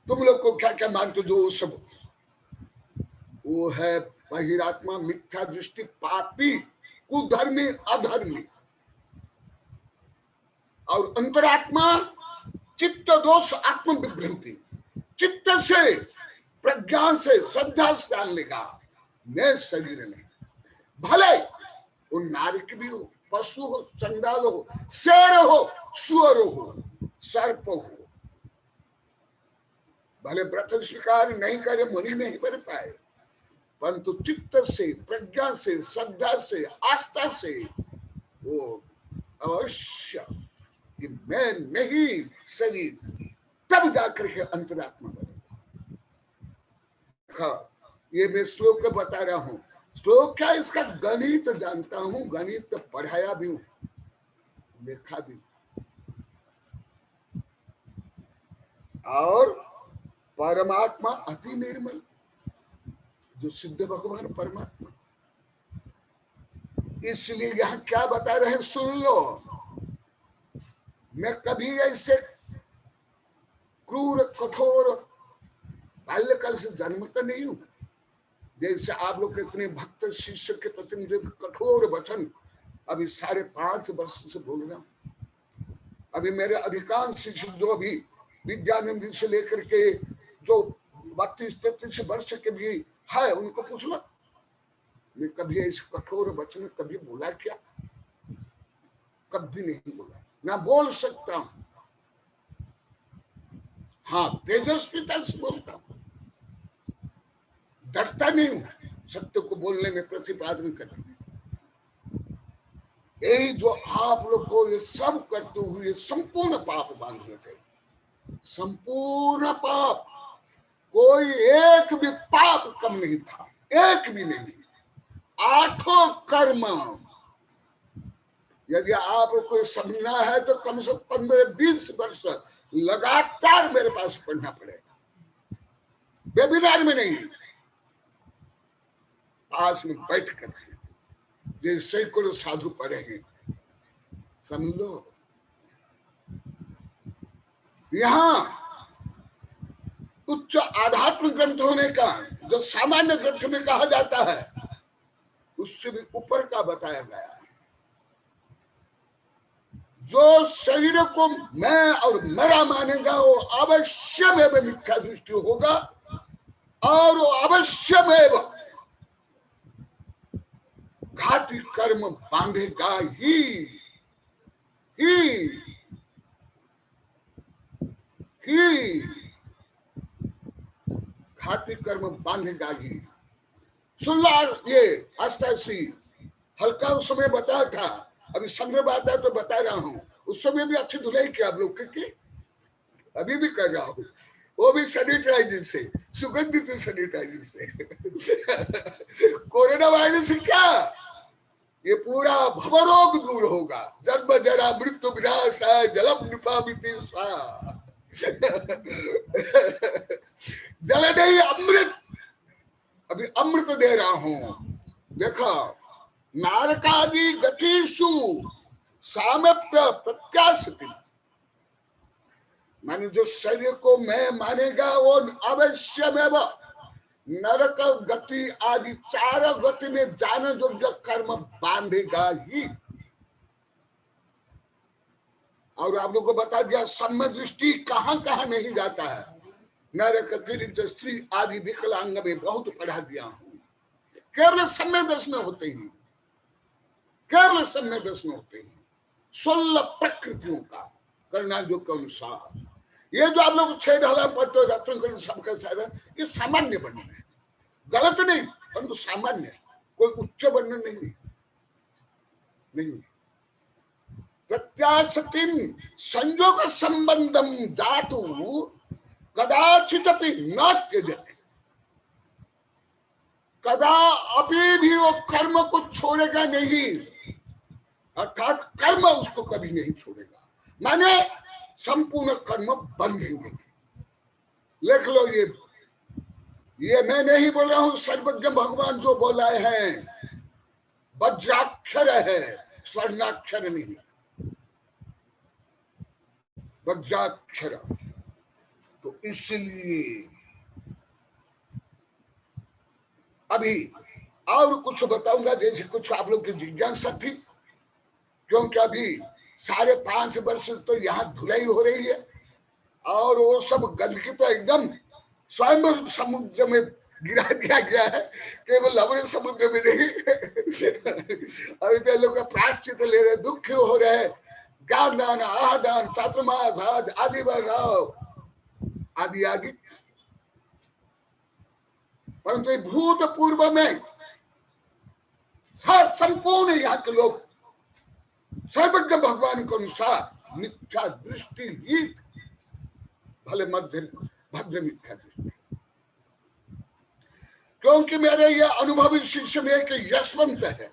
तुम लोग को क्या क्या मानते हो, जो सब वो है बहिरात्मा, मिथ्या दृष्टि, पापी, कुधर्मी, अधर्मी। और अंतरात्मा चित्त दोष, आत्म विभ्रांति। चित्त से, प्रज्ञा से, श्रद्धा से जान लेगा मैं शरीर नहीं। भले वो नारक भी हो, पशु हो, चंडाल हो, शेर हो, सुअर हो, सर्प हो, भले व्रत स्वीकार नहीं करे, मुनि नहीं बन पाए, परंतु चित्त से, प्रज्ञा से, श्रद्धा से, आस्था से वो अवश्य कि मैं नहीं शरीर, तब जाकर के अंतरात्मा बनेगा। ये मैं श्लोक बता रहा हूं। श्लोक क्या, इसका गणित जानता हूं, गणित पढ़ाया भी हूं, लिखा भी। और परमात्मा अति निर्मल, जो सिद्ध भगवान परमात्मा। इसलिए यहां क्या बता रहे हैं सुन लो। मैं कभी ऐसे क्रूर कठोर बाल्यकाल से जन्मता नहीं हूं, जैसे आप लोग इतने भक्त शिष्य के प्रतिनिधि कठोर वचन अभी 5.5 वर्ष से बोल रहा हूं। अभी मेरे अधिकांश शिष्य जो अभी विद्यानंद से लेकर के जो 32-33 वर्ष के भी है, उनको पूछ लो, मैं कभी ऐसे कठोर वचन कभी बोला क्या? कभी नहीं बोला, ना बोल सकता हूं। हाँ, तेजस्विता से बोलता हूं, डरता नहीं हूं सत्य को बोलने में, प्रतिपादन करने में। यही जो आप लोग को ये सब करते हुए संपूर्ण पाप बांध लेते, संपूर्ण पाप, कोई एक भी पाप कम नहीं था, एक भी नहीं। 8 कर्म, यदि आप को समझना है तो कम से कम 15-20 वर्ष लगातार मेरे पास पढ़ना पड़ेगा, वेबिनार में नहीं, पास में बैठ कर जो सैकड़ों साधु पढ़े हैं। समझ लो, यहां उच्च आध्यात्मिक ग्रंथ होने का जो सामान्य ग्रंथ में कहा जाता है, उससे भी ऊपर का बताया गया है। जो शरीर को मैं और मेरा मानेगा वो अवश्य में मिथ्या दृष्टि होगा, और वो अवश्य में घाती कर्म बांधेगा ही घाती कर्म बांधेगा ही। सुन लो, ये 88 हल्का उस समय बताया था, अभी संग्रह बात है तो बता रहा हूं। उस समय भी अच्छी धुलाई किया आप लोग की, अभी भी कर रहा हूं, वो भी सैनिटाइजर से, सुगंधित सैनिटाइजर से। कोरोना वायरस से क्या, ये पूरा भवरोग दूर होगा। जन्म जरा मृत्यु विनाश है, जलम निपामिति स्वाहा। जल नहीं अमृत, अभी अमृत दे रहा हूं। देखो, नारकादि गतिषु सामप्य प्रत्याशिति, माने जो शरीर को मैं मानेगा वो अवश्य में नरक गति आदि 4 गति में जाने योग्य कर्म बांधेगा ही। और आप लोगों को बता दिया सम्य दृष्टि कहां कहां नहीं जाता है। नरक, तीर्थ, स्त्री आदि विकलांग में बहुत पढ़ा दिया हूं। केवल सम्य दर्शन होते ही, केवल सम्य दर्शन होते ही 16 प्रकृतियों का करना जो के अनुसार। ये जो आप लोग 6 ढाला पढ़ते रत्न कर सबका सारा, ये सामान्य वर्णन है, गलत नहीं, परंतु सामान्य, कोई उच्च वर्णन नहीं। प्रत्याशतिम संयोग संबंधम जातु कदाचित अपि न त्यजति, कदा अपि भी वो कर्म को छोड़ेगा नहीं, अर्थात कर्म उसको कभी नहीं छोड़ेगा, माने संपूर्ण कर्म बंधेंगे। लिख लो, ये मैं नहीं बोल रहा हूं, सर्वज्ञ भगवान जो बोला है, वज्राक्षर है, स्वर्णाक्षर नहीं, वज्राक्षर। तो इसलिए अभी और कुछ बताऊंगा, जैसे कुछ आप लोग की जिज्ञासा थी, क्योंकि अभी 5.5 वर्ष तो यहाँ धुलाई हो रही है, और वो सब गंदगी तो एकदम स्वयं समुद्र में गिरा दिया गया है, केवल हमारे समुद्र में नहीं। अभी तो लोग प्रायश्चित ले रहे, दुखी हो रहे, ज्ञान दान, आदान, चातुर्मास आदि बढ़ रहा आदि आदि, परंतु भूतपूर्व में संपूर्ण यहाँ के लोग सर्वज्ञ भगवान के अनुसार मिथ्या दृष्टि ही भले मध्य भद्र मिथ्या दृष्टि, क्योंकि मेरे ये अनुभवी शिष्य में एक यशवंत है,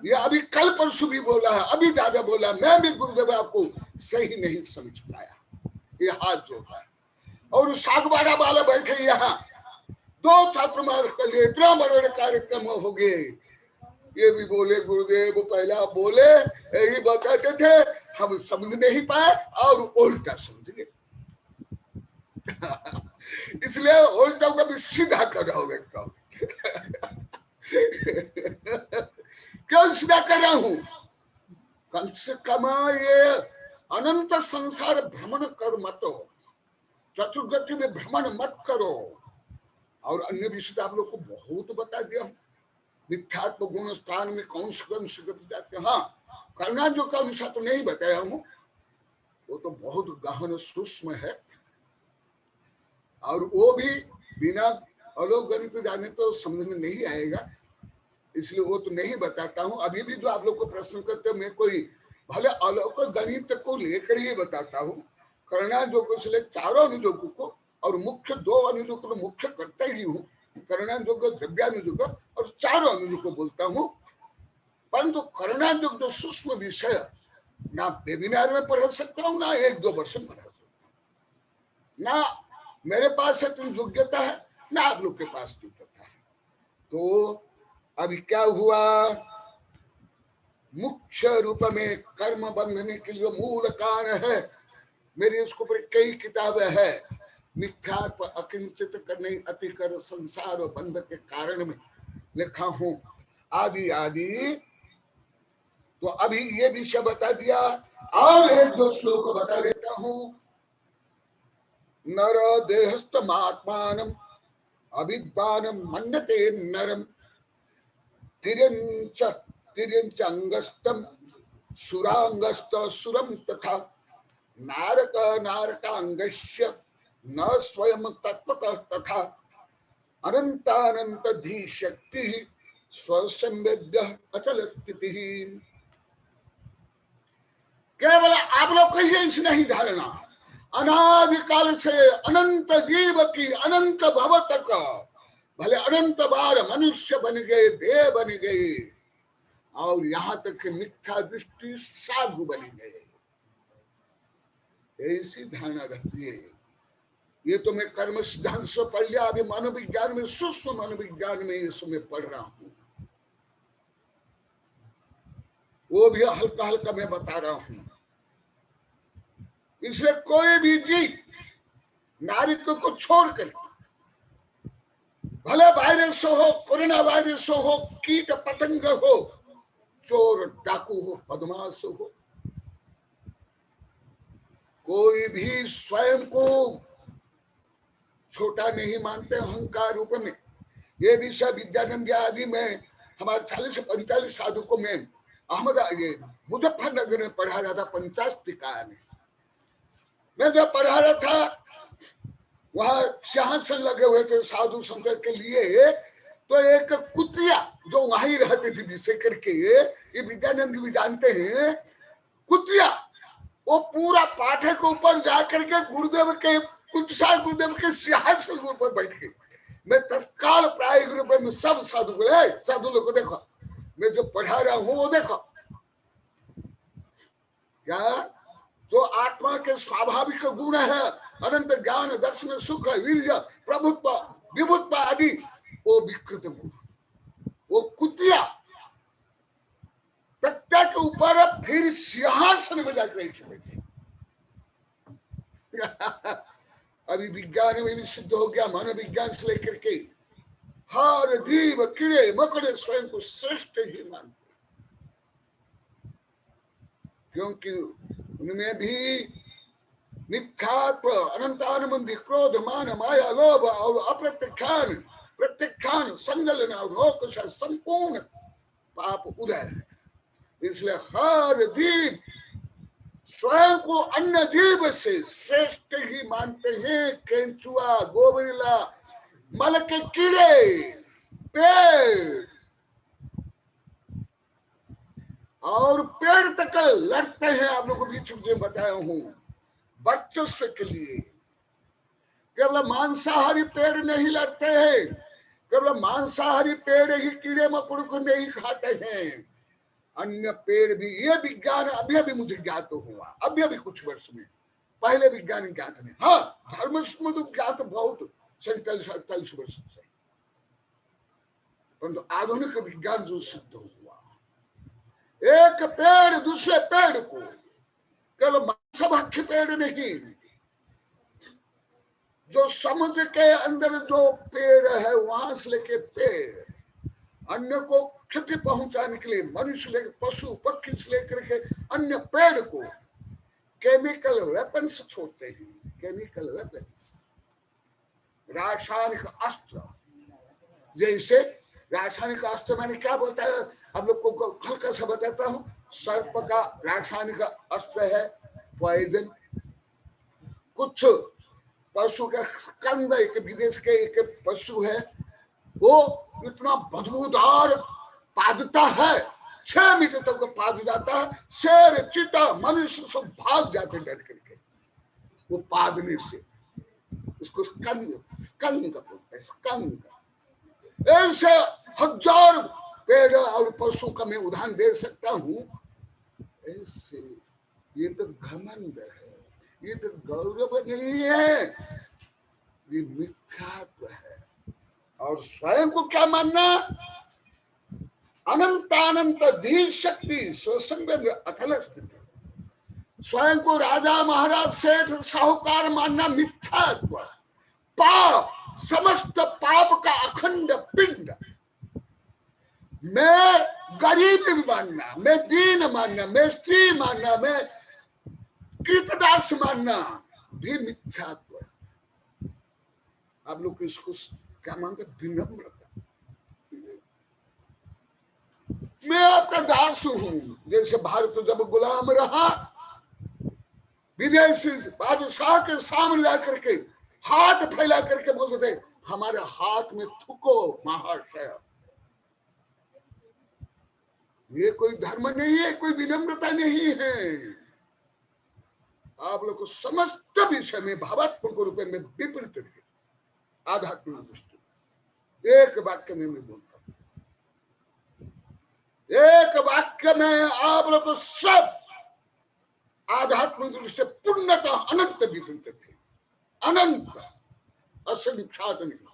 ये अभी कल परसों भी बोला है, अभी ज्यादा बोला, मैं भी गुरुदेव आपको सही नहीं समझ पाया, ये हाथ जोड़ा है। और सागवाड़ा वाला बैठे यहाँ 2 छात्र मार कर लिए, इतना बड़े कार्यक्रम हो गए, ये भी बोले गुरुदेव पहला बोले यही बताते थे, हम समझ नहीं पाए और उल्टा समझ गए। इसलिए उल्टा को भी सीधा कर रहा हूं एकदम। क्यों सीधा कर रहा हूं? कम से कम ये अनंत संसार भ्रमण कर मत हो, चतुर्गति में भ्रमण मत करो। और अन्य विषय आप लोग को बहुत बता दिया हूं, मिथ्यात्व गुण स्थान में कौन से गति जाते हैं। हाँ, करना जो का अनुसार तो नहीं बताया हूं, वो तो बहुत गहन सूक्ष्म है, और वो भी बिना अलौकिक गणित जाने तो समझ में नहीं आएगा, इसलिए वो तो नहीं बताता हूँ। अभी भी जो आप लोग को प्रश्न करते हैं, मैं कोई भले अलौकिक गणित को लेकर ही बताता हूँ। करना जो को से चारों अनुयोगों को और मुख्य 2 अनुयोगों को मुख्य करता ही हूँ, करणानुयोग, द्रव्यानुयोग और चारों अनुयोग को बोलता हूँ। परंतु करणानुयोग जो सूक्ष्म विषय ना वेबिनार में पढ़ा सकता हूँ, ना 1-2 वर्ष में पढ़ा सकता हूँ, ना मेरे पास इतनी योग्यता है, ना आप लोग के पास योग्यता है। तो अभी क्या हुआ, मुख्य रूप में कर्म बंधने के लिए मूल कारण है, मेरी इसके ऊपर कई किताबें है, मिथ्यात्व अकिंचित करने अतिकर संसार और बंध के कारण में लिखा हूं आदि आदि। तो अभी ये विषय बता दिया, और 1-2 श्लोक बता देता हूं। नर देहस्थमात्मानम अभिज्ञानम मन्यते नरम तिर्यंच अंगस्तम सुरांगस्त सुरम तथा नारक नारकांगस्य न स्वयं तत्वतः तथा अनंतानंत धी शक्ति स्वसंवेद्य अचल स्थिति। केवल आप लोग को ही नहीं धारणा, अनादिकाल से अनंत जीव की अनंत भव तक, भले अनंत बार मनुष्य बन गए, देव बन गए, और यहाँ तक कि मिथ्या दृष्टि साधु बन गए, ऐसी धारणा रहती है। ये तो मैं कर्म सिद्धांत से पढ़ लिया, अभी मनोविज्ञान में, सूक्ष्म मनोविज्ञान में इस समय पढ़ रहा हूं, वो भी हल्का हल्का मैं बता रहा हूं। इसलिए कोई भी जीव नारित्व को छोड़कर, भले वायरस हो, कोरोना वायरस हो, कीट पतंग हो, चोर डाकू हो, बदमाश हो, कोई भी स्वयं को छोटा नहीं मानते अहंकार रूप में। ये विषय विद्यानंद आदि में हमारे 40 से 45 साधकों में मुजफ्फरनगर में पढ़ा रहा था, 50 टिकाया में मैं जब पढ़ा रहा था, वहां सिंहासन लगे हुए थे साधु संत के लिए, तो एक कुतिया जो वहीं रहते थे विषय करके, ये विद्यानंद भी जानते हैं, कुतिया वो पूरा पाठे के ऊपर जाकर के गुरुदेव के कुटसा गुरुदेव के सिंहासन के ऊपर बैठ गए। मैं तत्काल प्रायोगिक रूप में सब साधु को, साधु लोग को देखो, मैं जो पढ़ा रहा हूं वो देखो, क्या जो आत्मा के स्वाभाविक गुण है, अनंत ज्ञान दर्शन सुख वीर्य प्रभुत्व विभुत्व आदि, वो विकृत गुण, वो कुतिया तख्ता के ऊपर फिर सिंहासन में जाकर बैठे। अभी विज्ञान में भी सिद्ध हो गया, मनोविज्ञान से लेकर के हर जीव कीड़े मकोड़े स्वयं को श्रेष्ठ ही मानते, क्योंकि उनमें भी मिथ्यात्व अनंतानुबंध क्रोध मान माया लोभ और अप्रत्यक्षान प्रत्यक्षान संगलन और लोक संपूर्ण पाप उदय है। इसलिए हर जीव स्वयं को अन्य जीव से श्रेष्ठ ही मानते हैं। केंचुआ, गोबरिला, मल के कीड़े, पेड़ और पेड़ तक लड़ते हैं। आप लोगों को बीच में बताया हूं, वर्चस्व के लिए। केवल मांसाहारी पेड़ नहीं लड़ते हैं, केवल मांसाहारी पेड़ ही कीड़े मकोड़ों को नहीं खाते हैं, अन्य पेड़ भी। ये विज्ञान अभी अभी मुझे ज्ञात हुआ, अभी अभी कुछ वर्ष में, पहले विज्ञान ज्ञात नहीं। हाँ, धर्म में तो ज्ञात बहुत 47-48 वर्ष से, परंतु आधुनिक विज्ञान जो सिद्ध हुआ, एक पेड़ दूसरे पेड़ को, केवल मांसभक्षी पेड़ नहीं, जो समुद्र के अंदर जो पेड़ है वहां से लेके पेड़, अन्य को क्षति पहुंचाने के लिए, मनुष्य लेकर पशु पक्षी से लेकर के अन्य पेड़ को केमिकल वेपन्स छोड़ते हैं। केमिकल वेपन्स, रासायनिक अस्त्र। जैसे रासायनिक अस्त्र मैंने क्या बोलता है, आप लोग को हल्का सा बताता हूँ। सर्प का रासायनिक अस्त्र है पॉइजन। कुछ पशु का स्कंद, एक विदेश के एक पशु है, वो इतना बदबूदार पादता है, 6 मीटर तक पाद जाता है। शेर चीता मनुष्य सब भाग जाते डर करके वो पादने से। इसको स्कंद बोलते हैं, स्कंद। ऐसे हजार पेड़ और पशु का मैं उदाहरण दे सकता हूं। ऐसे ये तो घमंड है, ये तो गौरव नहीं है, ये मिथ्यात्व है। और स्वयं को क्या मानना, अनंतानंत धीर शक्ति स्वसंग अथल स्थिति। स्वयं को राजा महाराज सेठ साहूकार मानना मिथ्यात्व। पाप, समस्त पाप का अखंड पिंड। मैं गरीब मानना, मैं दीन मानना, मैं स्त्री मानना, मैं कृतदास मानना भी मिथ्यात्व है। आप लोग इसको क्या मानते, विनम्रता। मैं आपका दास हूं। जैसे भारत जब गुलाम रहा, विदेशी बादशाह के सामने ला करके हाथ फैला करके बोलते थे, हमारे हाथ में थूको महाशय। ये कोई धर्म नहीं है, कोई विनम्रता नहीं है। आप लोग को समस्त विषय में भावात्मक रूप में विपरीत थे। आध्यात्मिक दृष्टि एक वाक्य में मैं बोलता हूं, एक वाक्य में आप लोग को सब आध्यात्मिक दृष्टि से पूर्णतः अनंत विपरीत थे। अनंत, असंख्यात नहीं,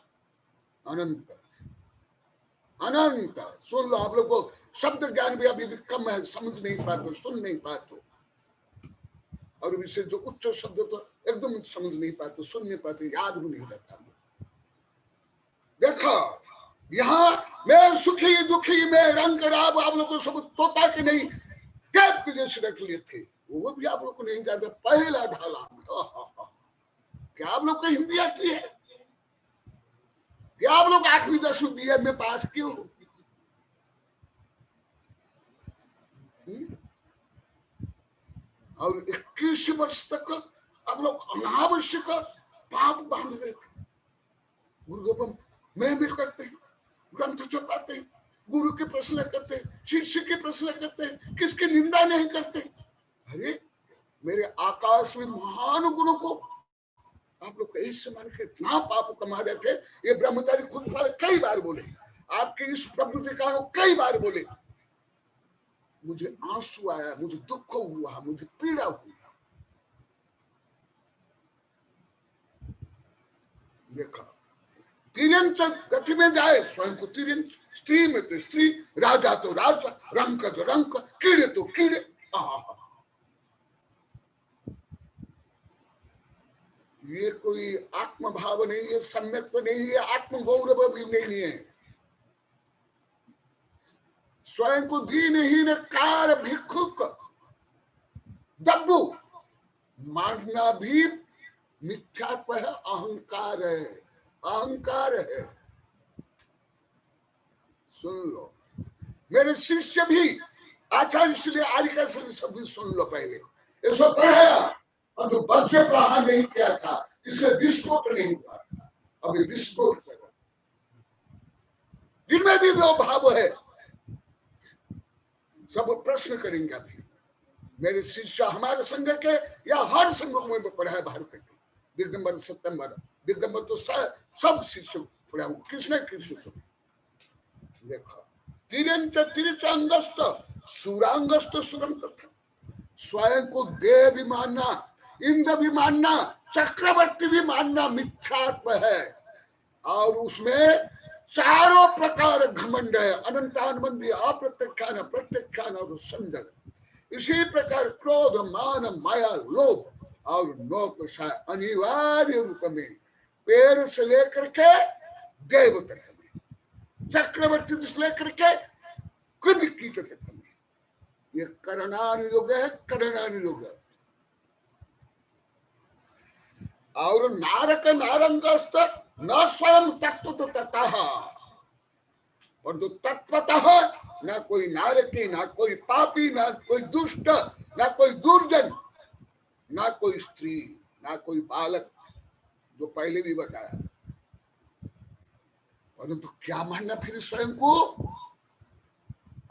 अनंत अनंत। सुन लो, आप लोग को शब्द ज्ञान भी अभी भी कम है, समझ नहीं पाते, सुन नहीं पाते, और विशेष जो उच्च शब्द तो एकदम समझ नहीं पाते, सुन नहीं पाते, याद भी नहीं रहता। देखो यहाँ मैं सुखी दुखी में रंग राब आप लोग को सब तोता के नहीं कैप के जैसे रख लिए थे, वो भी आप लोग को नहीं जानते। पहला ढाला, क्या आप लोग को हिंदी आती है? क्या आप लोग 8वीं 10वीं बीए में पास क्यों? और 21 वर्ष तक आप लोग अनावश्यक पाप बांध रहे थे। गुरु मैं भी करते, ग्रंथ छपाते, गुरु के प्रश्न करते, शिष्य के प्रश्न करते, किसकी निंदा नहीं करते। अरे मेरे आकाश में महान गुरु को आप लोग कई मान के इतना पाप कमा रहे थे। ये ब्रह्मचारी खुद कई बार बोले, आपके इस प्रभु का कई बार बोले, मुझे आंसू आया, मुझे दुख हुआ, मुझे पीड़ा हुई। देखा तिरंत गति में जाए, स्वयं को तिरंत, स्त्री में तो स्त्री, राजा तो राजा, रंग तो रंग, कीड़े तो कीड़े। ये कोई आत्मभाव नहीं है, सम्यक तो नहीं है, आत्मगौरव भी नहीं है। स्वयं को दीनहीन कार भिक्षुक दब्बू मानना भी मिथ्यात्व है, अहंकार है, अहंकार है। सुन लो मेरे शिष्य भी, आचार्य इसलिए आर्य सब भी सुन लो। पहले इसको पढ़ाया और जो बच्चे पढ़ा नहीं किया था, इसलिए विस्फोट नहीं हुआ था, अभी विस्फोट कर रहा। जिनमें भी वो भाव है, सब प्रश्न करेंगे। अभी मेरे शिष्य हमारे संघ के या हर संघ में पढ़ा है भारत के, दिगंबर सत्यंबर, दिगंबर तो सब शिष्य पढ़ा हूँ, किसने किसने देखो। तिरंत तिरचंगस्त सुरांगस्त सुरंत, स्वयं को देव भी मानना, इंद्र भी मानना, चक्रवर्ती भी मानना मिथ्यात्व है। और उसमें चारों प्रकार घमंड है, अनंतानबंदी, अप्रत्यक्षान, प्रत्यक्षान और संजन। इसी प्रकार क्रोध, मान, माया, लोभ और नौकशा अनिवार्य रूप में पेड़ से लेकर के देव तक में, चक्रवर्ती से लेकर के कीट तक में, ये करणानुयोग है, करणानुयोग है। और नारक नारंगस्त न स्वयं तत्वतः, परंतु तत्वतः ना कोई नारकी, ना कोई पापी, ना कोई दुष्ट, ना कोई दुर्जन, ना कोई स्त्री, ना कोई बालक, जो पहले भी बताया। परंतु क्या मानना फिर स्वयं को?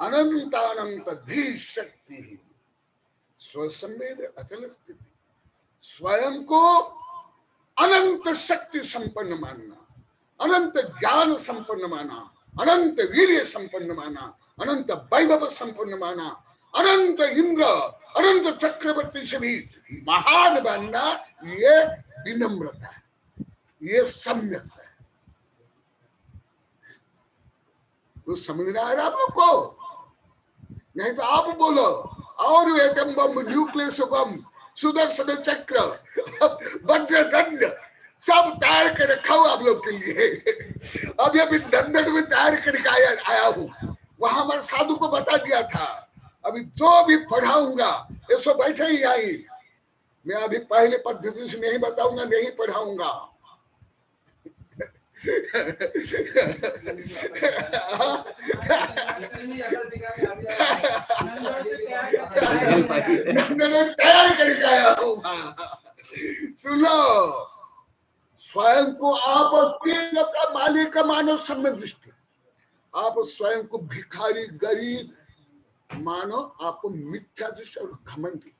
अनंतानंत धी शक्ति, स्वसंवेद अचल स्थिति, स्वयं को अनंत शक्ति संपन्न मानना, अनंत ज्ञान संपन्न माना, अनंत वीर्य संपन्न माना, अनंत वैभव संपन्न माना, अनंत इंद्र, अनंत चक्रवर्ती से भी महान मानना, ये विनम्रता है, ये सम्यक है। तो समझ रहा है आप लोग को? नहीं तो आप बोलो और एटम बम, न्यूक्लियस बम, सुदर्शन चक्र, वज्रदंड सब तैयार कर रखा हूं आप लोग के लिए। अभी अभी लंदन में तैयार करके आया हूं, वहां हमारे साधु को बता दिया था। अभी जो भी पढ़ाऊंगा ये सब बैठे ही आई, मैं अभी पहले पद्धति से नहीं बताऊंगा, नहीं पढ़ाऊंगा। तैयार करके आया हूं। सुनो, स्वयं को आप तीनों का मालिक मानो सम्य दृष्टि, आप स्वयं को भिखारी गरीब मानो, आपको मिथ्या दृष्टि और घमंडी।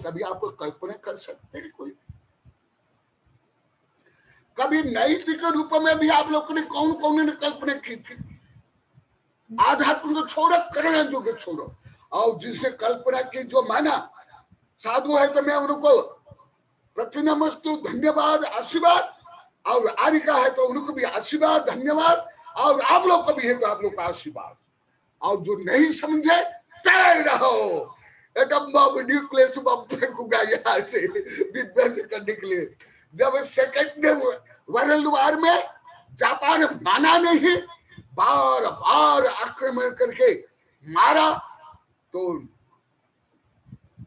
कभी आप कल्पना कर सकते हैं कोई? कभी नैतिक रूप में भी आप लोगों ने कौन कौन ने कल्पना की थी? आध्यात्म को छोड़ो, करुणा जो को छोड़ो। और जिसने कल्पना की, जो माना साधु है, तो मैं उनको प्रतिनमस्तु, धन्यवाद, आशीर्वाद। और आरिका है तो उनको भी आशीर्वाद, धन्यवाद। और आप लोग को भी है तो आप लोग का आशीर्वाद। और जो नहीं समझे, तैयार रहो, एकदम बम, न्यूक्लियस बम फेंकूंगा यहाँ से विध्वंस करने के लिए। जब सेकंड वर्ल्ड वॉर में जापान माना नहीं, बार बार आक्रमण करके मारा, तो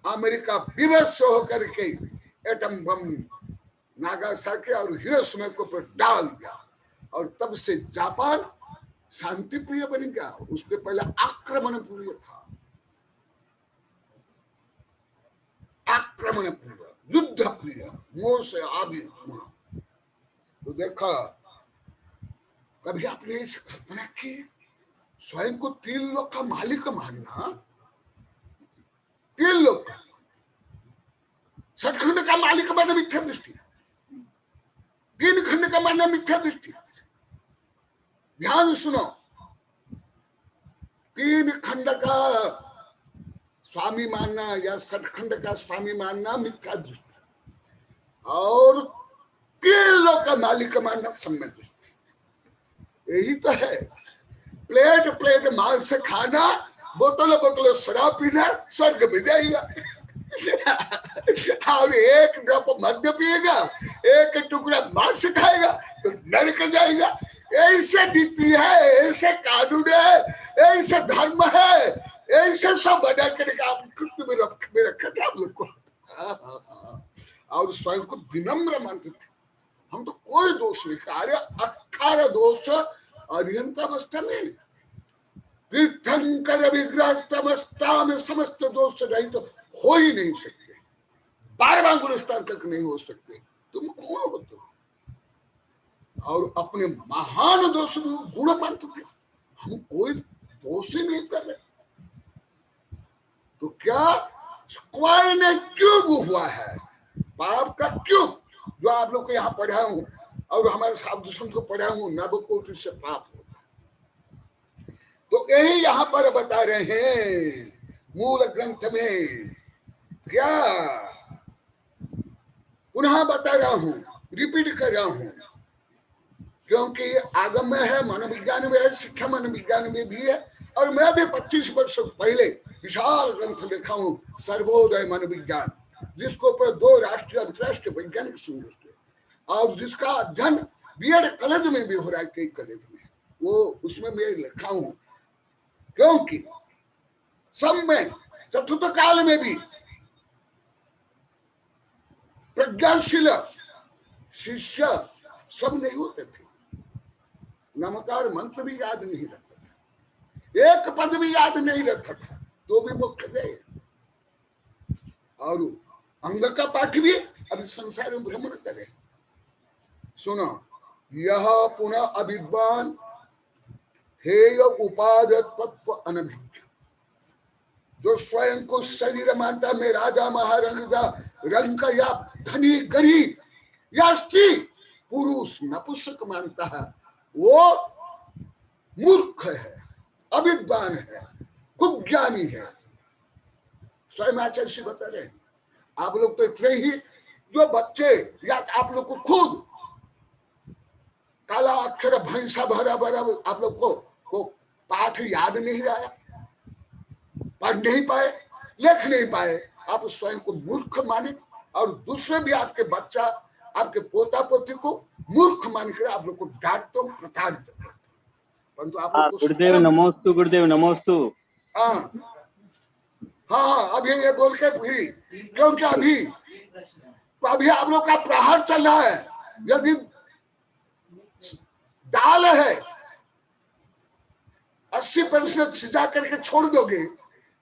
अमेरिका विवश होकर के एटम बम नागासाकी और हिरोशिमा के ऊपर डाल दिया। और तब से जापान शांति प्रिय बन गया। उसके पहले आक्रमण प्रिय था, आक्रमण प्रिय, युद्ध प्रिय, मोह से आदि। तो देखा, कभी आपने ऐसी कल्पना की स्वयं को तीन लोग का मालिक मानना? तीन लोग का, सचखंड का मालिक मानना मिथ्या दृष्टि, तीन खंड का मानना मिथ्या दृष्टि। ध्यान सुनो, तीन खंड का स्वामी मानना या सचखंड का स्वामी मानना मिथ्या दृष्टि, और तीन लोग का मालिक मानना सम्य दृष्टि। यही तो है। प्लेट प्लेट मांस खाना, बोतल बोतल शराब पीना, स्वर्ग में जाएगा। और एक ड्रॉप मद्य पिएगा, एक टुकड़ा मांस खाएगा तो नरक जाएगा। ऐसे नीति है, ऐसे कानून है, ऐसे धर्म है, ऐसे सब बना करके आप में रखा था आप लोग को। और स्वयं को विनम्र मानते थे। हम तो कोई दोष नहीं, अरे 18 दोष अरिहंतावस्था में, तीर्थंकर विग्रहस्तमस्ता में समस्त दोष रहित तो हो ही नहीं सकते, 12वां गुणस्थान तक नहीं हो सकते। तुम कौन होते हो? और अपने महान दोष गुण मानते थे। हम कोई दोष ही नहीं कर रहे, तो क्या स्क्वायर ने क्यों हुआ है, पाप का क्यों, जो आप लोग को यहाँ पढ़ा हूं और हमारे साधु संत को पढ़ा हूं, नवकोटि से पाप होगा। तो यही यहाँ पर बता रहे हैं मूल ग्रंथ में। क्या पुनः बता रहा हूं, रिपीट कर रहा हूं, क्योंकि आगम में है, मनोविज्ञान में है, शिक्षा मनोविज्ञान में भी है, और मैं भी 25 वर्ष पहले विशाल ग्रंथ लिखा हूं सर्वोदय मनोविज्ञान, जिसको पर 2 राष्ट्रीय अंतरराष्ट्रीय वैज्ञानिक संगोष्ठी, और जिसका अध्ययन बीएड कॉलेज में भी हो रहा है, कई कॉलेज में, वो उसमें मैं लिखा हूं। क्योंकि सब में चतुर्थ काल में भी प्रज्ञाशील शिष्य सब नहीं होते थे, नमकार मंत्र भी याद नहीं रखता था, एक पद भी याद नहीं रखता था, तो भी मुक्त गए। और अंग का पाठ भी अभी संसार में भ्रमण करे। सुनो, यह पुनः अविद्वान हेय उपाद तत्व अनभिज्ञ, जो स्वयं को शरीर मानता, मैं राजा महाराजा रंग या धनी गरीब या स्त्री पुरुष नपुंसक मानता है, वो मूर्ख है, अविद्वान है, कुज्ञानी है। स्वयं आचार्य बता रहे हैं। आप लोग तो इतने ही, जो बच्चे या आप लोग को खुद काला अक्षर भैंसा भरा भरा आप लोग को पाठ याद नहीं आया, पढ़ नहीं पाए, लिख नहीं पाए, आप स्वयं को मूर्ख माने, और दूसरे भी आपके बच्चा, आपके पोता पोती को मूर्ख मानकर आप लोग को डांटते हो, प्रताड़ित करते हो। परंतु आप लोग गुरुदेव नमोस्तु, गुरुदेव नमोस्तु। हाँ हाँ, अभी ये बोल के भी, क्योंकि अभी आप लोग का प्रहार चल रहा है। यदि दाल है 80% सिजा करके छोड़ दोगे,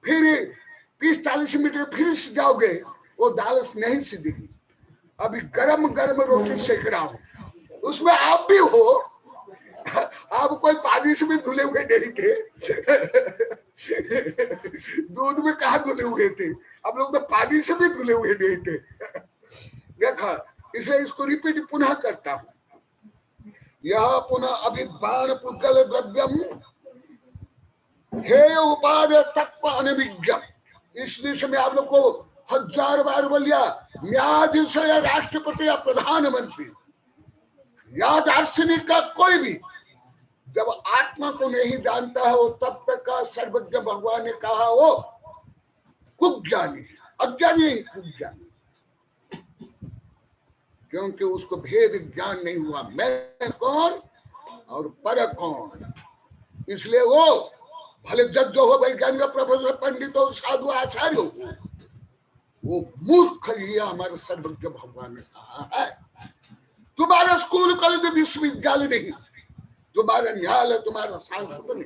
फिर 30-40 मिनट फिर सिजाओगे, वो दाल नहीं सिजेगी। अभी गरम गरम रोटी सेक रहा हूं, उसमें आप भी हो, आप कोई पानी से भी धुले हुए नहीं थे दूध में कहा धुले हुए थे, आप लोग तो पानी से भी धुले हुए नहीं थे देखा। इसलिए इसको रिपीट पुनः करता हूं। यह पुनः अभिद्वान पुद्गल द्रव्यम हेय उपादेय तत्व अनभिज्ञ। इस विषय में आप लोग को 1000 बार बोलिया, न्यायाधीश या राष्ट्रपति या प्रधानमंत्री या दार्शनिक का कोई भी जब आत्मा को नहीं जानता है, वो तब तक का सर्वज्ञ भगवान ने कहा वो कुज्ञानी, अज्ञानी कुज्ञानी, क्योंकि उसको भेद ज्ञान नहीं हुआ, मैं कौन और पर कौन। इसलिए वो भले जज हो, वैज्ञानिक, प्रोफेसर, पंडित हो, साधु, आचार्य हो, वो मूर्ख ही हमारे सर्वज्ञ भगवान ने कहा है। तुम्हारा स्कूल कॉलेज विश्वविद्यालय नहीं, तुम्हारा न्यायालय, तुम्हारा सांसद नहीं,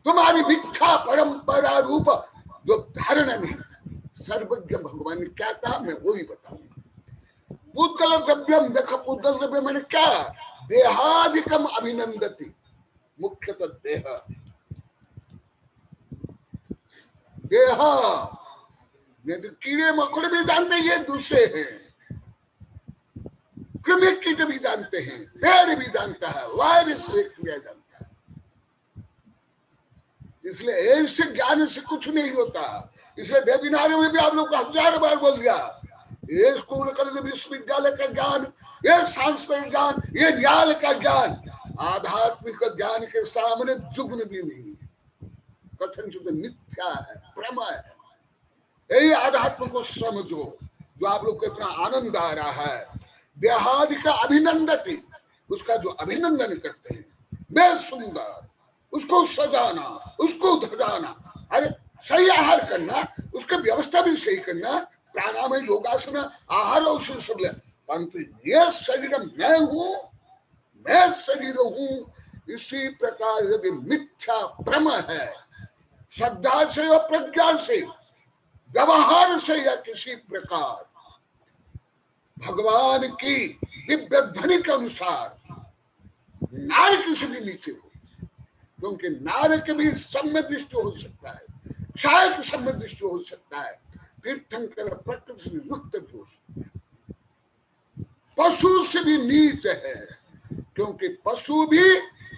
तुम्हारी मिथ्या परंपरा रूप जो धारणा नहीं, सर्वज्ञ भगवान ने क्या कहा मैं वही बताऊंगा। पुद्गल द्रव्यम, देखो पुद्गल द्रव्य मैंने क्या, देहाधिकम अभिनंदति, मुख्यतः देह, देह नहीं तो कीड़े मकोड़े भी जानते ये दूसरे हैं, कृमि कीट भी जानते हैं, पेड़ भी जानता है, वायरस बैक्टीरिया जानता है। इसलिए ऐसे ज्ञान से कुछ नहीं होता। इसलिए वेबिनार में भी आप लोग को 1000 बार बोल दिया, ये स्कूल कॉलेज विश्वविद्यालय का ज्ञान, ये सांस्कृतिक ज्ञान, ये न्याय का ज्ञान, आध्यात्मिक ज्ञान के सामने जुग्न भी नहीं, कथन शुद्ध मिथ्या है, भ्रम है। यही आध्यात्म को समझो, जो आप लोग को इतना आनंद आ रहा है। देहादि का अभिनंदती, उसका जो अभिनंदन करते हैं, बेहद सुंदर, उसको सजाना, उसको धजाना, अरे सही आहार करना, उसकी व्यवस्था भी सही करना, प्राणायाम, योगासन, आहार और सब ले, परंतु ये शरीर मैं हूं, मैं शरीर हूं, इसी प्रकार यदि मिथ्या भ्रम है, श्रद्धा से और प्रज्ञा से, व्यवहार से या किसी प्रकार भगवान की दिव्य ध्वनि के अनुसार नारी किसी भी नीचे हो, क्योंकि नारक भी सम्य दृष्टि हो सकता है, क्षायक सम्य दृष्टि हो सकता है, तीर्थंकर प्रकृति से युक्त भी हो सकता है, पशु से भी नीच है, क्योंकि पशु भी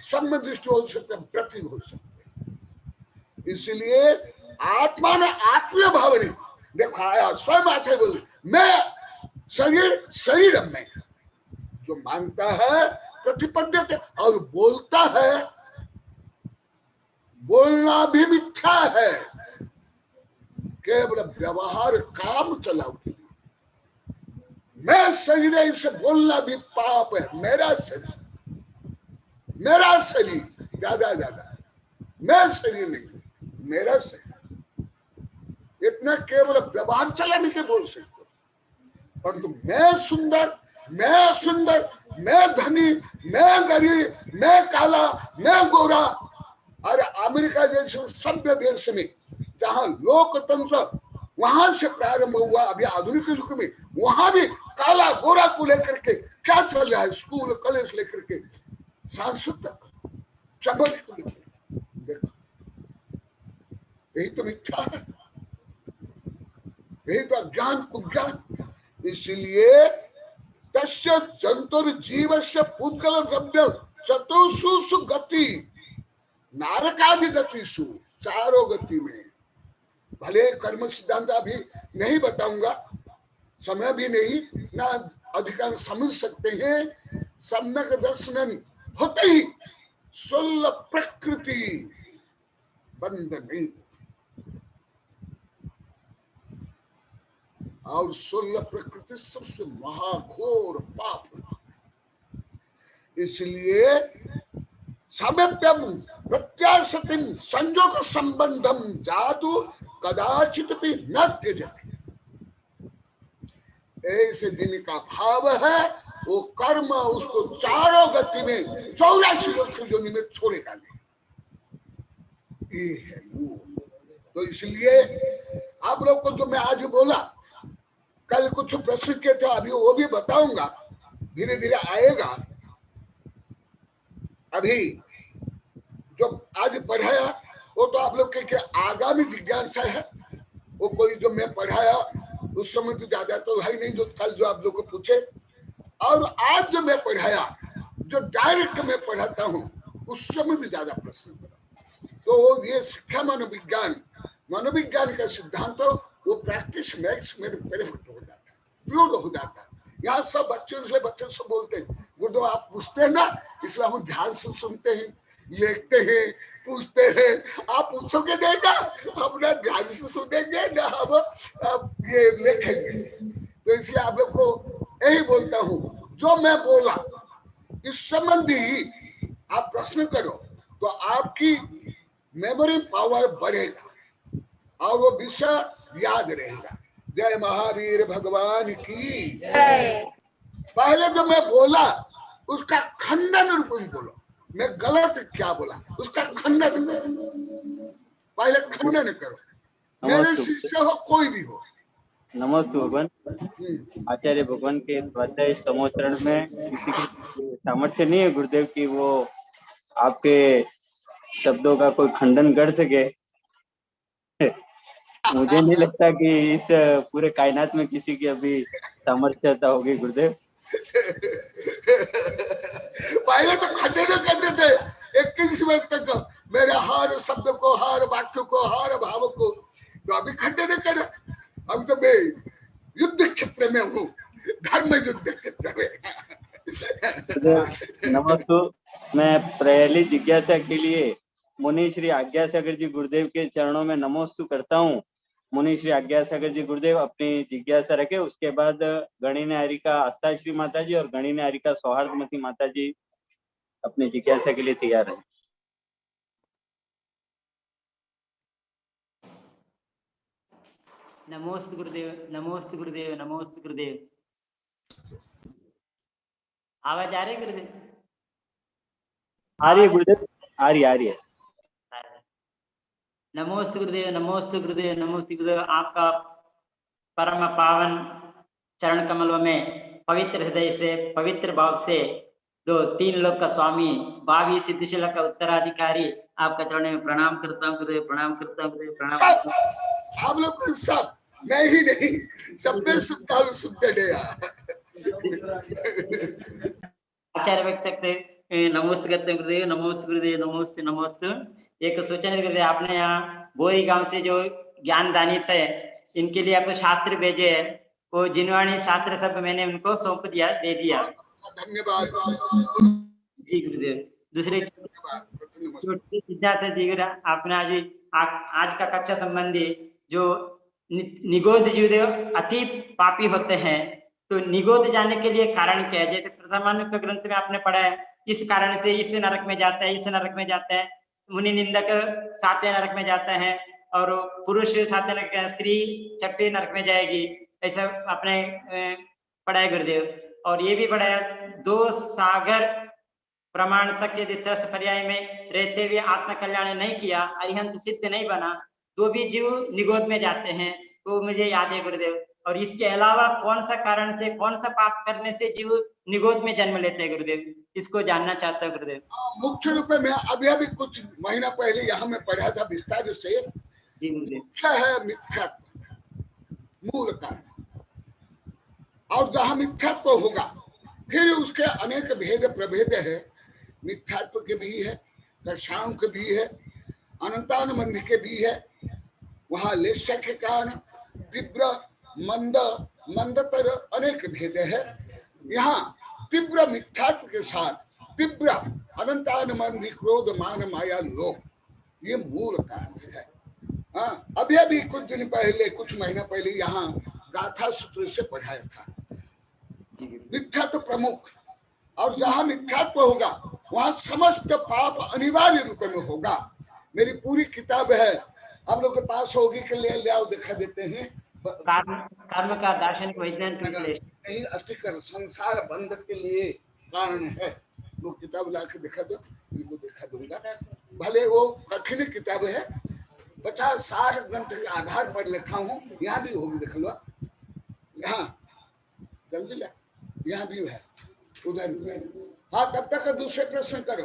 सम्य दृष्टि हो सकता है, प्रतीक हो सकता है। इसलिए आत्मा ने आत्मीय भाव नहीं देखो आया, स्वयं आते बोले मैं शरीर में, जो मानता है प्रतिपद्यते और बोलता है, बोलना भी मिथ्या है, केवल व्यवहार काम चलाओ के लिए। मैं शरीर है, इसे बोलना भी पाप है। मेरा शरीर ज्यादा, मैं शरीर नहीं, मेरा शरीर, इतना केवल व्यवहार चलाने के बोल सकते हो, परंतु मैं सुंदर, मैं सुंदर, मैं धनी, मैं गरीब, मैं काला, मैं गोरा। अरे अमेरिका जैसे सभ्य देश में जहां लोकतंत्र वहां से प्रारंभ हुआ, अभी आधुनिक युग में वहां भी काला गोरा को लेकर के क्या चल रहा है, स्कूल कॉलेज लेकर के सांसद तक चमक को देखो, यही तो मिथ्या है, यही तो अज्ञान कुज्ञान। इसलिए तस्य जंतुर जीवस्य पुद्गल द्रव्य चतुर्षु गति नारकादि गतिषु, चारों गति में, भले कर्म सिद्धांत अभी नहीं बताऊंगा, समय भी नहीं ना अधिकांश समझ सकते हैं। सम्यक दर्शन होते ही सुल प्रकृति बंद नहीं, और सुल प्रकृति सबसे महाघोर पाप। इसलिए साम्यम प्रत्याशतिम संयोग संबंधम जातु कदाचित भी न त्यजति। ऐसे जिनका भाव है वो कर्म उसको चारों गति में 84 लक्ष योनि में छोड़ेगा नहीं, ये है वो। तो इसलिए आप लोग को जो मैं आज बोला, कल कुछ प्रश्न किए थे, अभी वो भी बताऊंगा, धीरे धीरे आएगा। अभी जो आज पढ़ाया वो तो आप लोग के आगामी जिज्ञासा है, वो कोई जो मैं पढ़ाया उस समय तो ज्यादा तो है नहीं, जो कल जो आप लोग को पूछे, और आज जो मैं पढ़ाया, जो डायरेक्ट मैं पढ़ाता हूँ, उस समय भी ज्यादा प्रश्न पड़ा। तो ये शिक्षा मनोविज्ञान का सिद्धांत वो प्रैक्टिस मैक्स मेरे बेनिफिट हो जाता है, प्रूव हो जाता है। यहाँ सब बच्चे से बोलते हैं, गुरुदेव आप पूछते हैं ना, इसलिए हम ध्यान से सुनते हैं, लिखते हैं, पूछते हैं। आप पूछोगे नहीं ना, अपना ध्यान से सुनेंगे ना, हम ये लिखेंगे। तो इसलिए आप लोग को यही बोलता हूँ, जो मैं बोला इस संबंधी आप प्रश्न करो तो आपकी मेमोरी पावर बढ़ेगा और वो विषय याद रहेगा। जय महावीर भगवान की जय। पहले जो मैं बोला उसका खंडन रूप में बोलो, मैं गलत क्या बोला उसका खंडन, पहले खंडन करो। मेरे शिष्य हो कोई भी हो। नमस्ते भगवान। आचार्य भगवान के स्वाध्याय समोचरण में किसी की सामर्थ्य नहीं है गुरुदेव की वो आपके शब्दों का कोई खंडन कर सके। मुझे नहीं लगता कि इस पूरे कायनात में किसी की अभी सामर्थ्यता होगी गुरुदेव। पहले तो खंडन करते थे 21 वर्ष तक, मेरे हर शब्द को, हर वाक्य को, हर भाव को, तो अभी खंडन कर। अब तो मैं युद्ध क्षेत्र में हूँ, धर्म युद्ध क्षेत्र में। नमस्ते। मैं पहली जिज्ञासा के लिए मुनि श्री आज्ञासागर जी गुरुदेव के चरणों में नमोस्तु करता हूँ। मुनि श्री आज्ञासागर जी गुरुदेव अपनी जिज्ञासा रखे, उसके बाद गणिन हरिका आस्था माता जी और गणिन हरिका सौहार्दमती माता जी अपनी जिज्ञासा के लिए तैयार है। नमोस्तु गुरुदेव, नमोस्तु गुरुदेव, नमोस्तु गुरुदेव। आवाज आ रही है गुरुदेव? आ रही है गुरुदेव, आ रही है। नमोस्तु गुरुदेव, नमोस्तु गुरुदेव, नमोस्तु गुरुदेव। आपका परम पावन चरण कमल में पवित्र हृदय से, पवित्र भाव से तीन लोग का स्वामी, भावी सिद्धिशिला का उत्तराधिकारी, आपका चरणों में प्रणाम करता हूँ गुरुदेव, प्रणाम करता हूँ गुरुदेव, प्रणाम करता हूँ। आप लोग सब, मैं ही नहीं, सब में शुद्ध गया। आचार्य व्यक्त सकते नमोस्त करते हैं गुरुदेव, नमोस्त गुरुदेव, नमोस्त नमोस्त। एक सूचना गुरुदेव, आपने यहाँ बोरी गांव से जो ज्ञान दानित है, इनके लिए आपको शास्त्र भेजे है, वो जिनवाणी शास्त्र सब मैंने उनको सौंप दिया, दे दिया। धन्यवाद जी गुरुदेव। दूसरे छोटी जिज्ञासा जी, आपने आज का कक्षा संबंधी जो निगोद जीवदेव अति पापी होते हैं, तो निगोद जाने के लिए कारण क्या है? जैसे प्रथमानुक ग्रंथ में आपने पढ़ा है, इस कारण से इस नरक में जाता है, इस नरक में जाता है, मुनि निंदक 7वें नरक में जाता है, और पुरुष 7वें नरक, स्त्री 6वें नरक में जाएगी, ऐसा आपने पढ़ा है गुरुदेव। और ये भी पढ़ा है 2 सागर प्रमाण तक के दित्रस पर्याय में रहते हुए आत्म कल्याण नहीं किया, अरिहंत सिद्ध नहीं बना, तो भी जीव निगोद में जाते हैं, तो मुझे याद है गुरुदेव। और इसके अलावा कौन सा कारण से, कौन सा पाप करने से जीव निगोद में जन्म लेते हैं गुरुदेव, इसको जानना चाहता है गुरुदेव। मुख्य रूप में अभी कुछ महीना पहले यहाँ में पढ़ा था विस्तार से। जी गुरुदेव। मुख्य है मिथ्यात्व, मूल कारण। और जहाँ मिथ्यात्व होगा, फिर उसके अनेक भेद प्रभेद है। मिथ्यात्व के भी है, दर्शाओं के भी है, अनंतानुबंध के भी है। वहाँ लेस्य के कारण तीव्र मंद मंदतर अनेक भेद है। यहाँ तीव्र मिथ्यात्व के साथ तीव्र अनंतानुबंधी क्रोध मान माया लोभ, ये मूल कारण है। हाँ, अभी कुछ दिन पहले, कुछ महीना पहले यहाँ गाथा सूत्र से पढ़ाया था। मिथ्यात्व प्रमुख, और जहाँ मिथ्यात्व होगा वहाँ समस्त पाप अनिवार्य रूप में होगा। मेरी पूरी किताब है, आप लोग के पास होगी कि ले आओ, दिखा देते हैं। कर्म का दार्शनिक वैज्ञानिक नहीं, अस्तिकर संसार बंध के लिए कारण है। वो किताब ला के दिखा दो, इनको दिखा दूंगा। भले वो कठिन किताब है, 50-60 ग्रंथ के आधार पर लिखा हूँ। यहाँ भी होगी, देख लो। यहाँ जल्दी ला, यहाँ भी है, उधर। हाँ, तब तक दूसरे प्रश्न करो।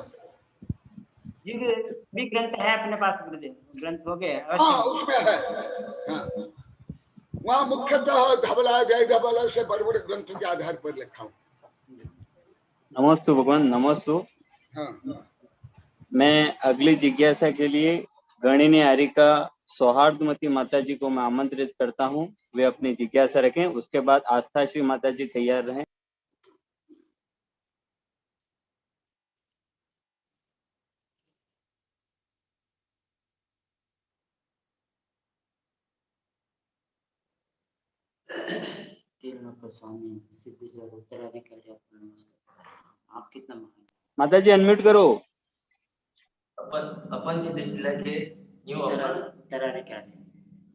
जी भी ग्रंथ है अपने पास गुरुदेव, ग्रंथ हो गए। हाँ, उसमें है। हाँ, वहाँ मुख्यतः धबला, जय धबला से बड़े बड़े ग्रंथों के आधार पर लिखा हूँ। नमस्तु भगवान, नमस्तु। हाँ, मैं अगली जिज्ञासा के लिए गणिनी हारिका सौहार्दमती माता जी को मैं आमंत्रित करता हूँ, वे अपनी जिज्ञासा रखें। उसके बाद आस्था श्री माता जी तैयार रहें। स्वामी सिद्धिशिला उत्तराधिकारी, आपको नमस्कार। आप कितना महान। माता जी अनम्यूट करो। अपन सिद्धिशिला के न्यू उत्तराधिकारी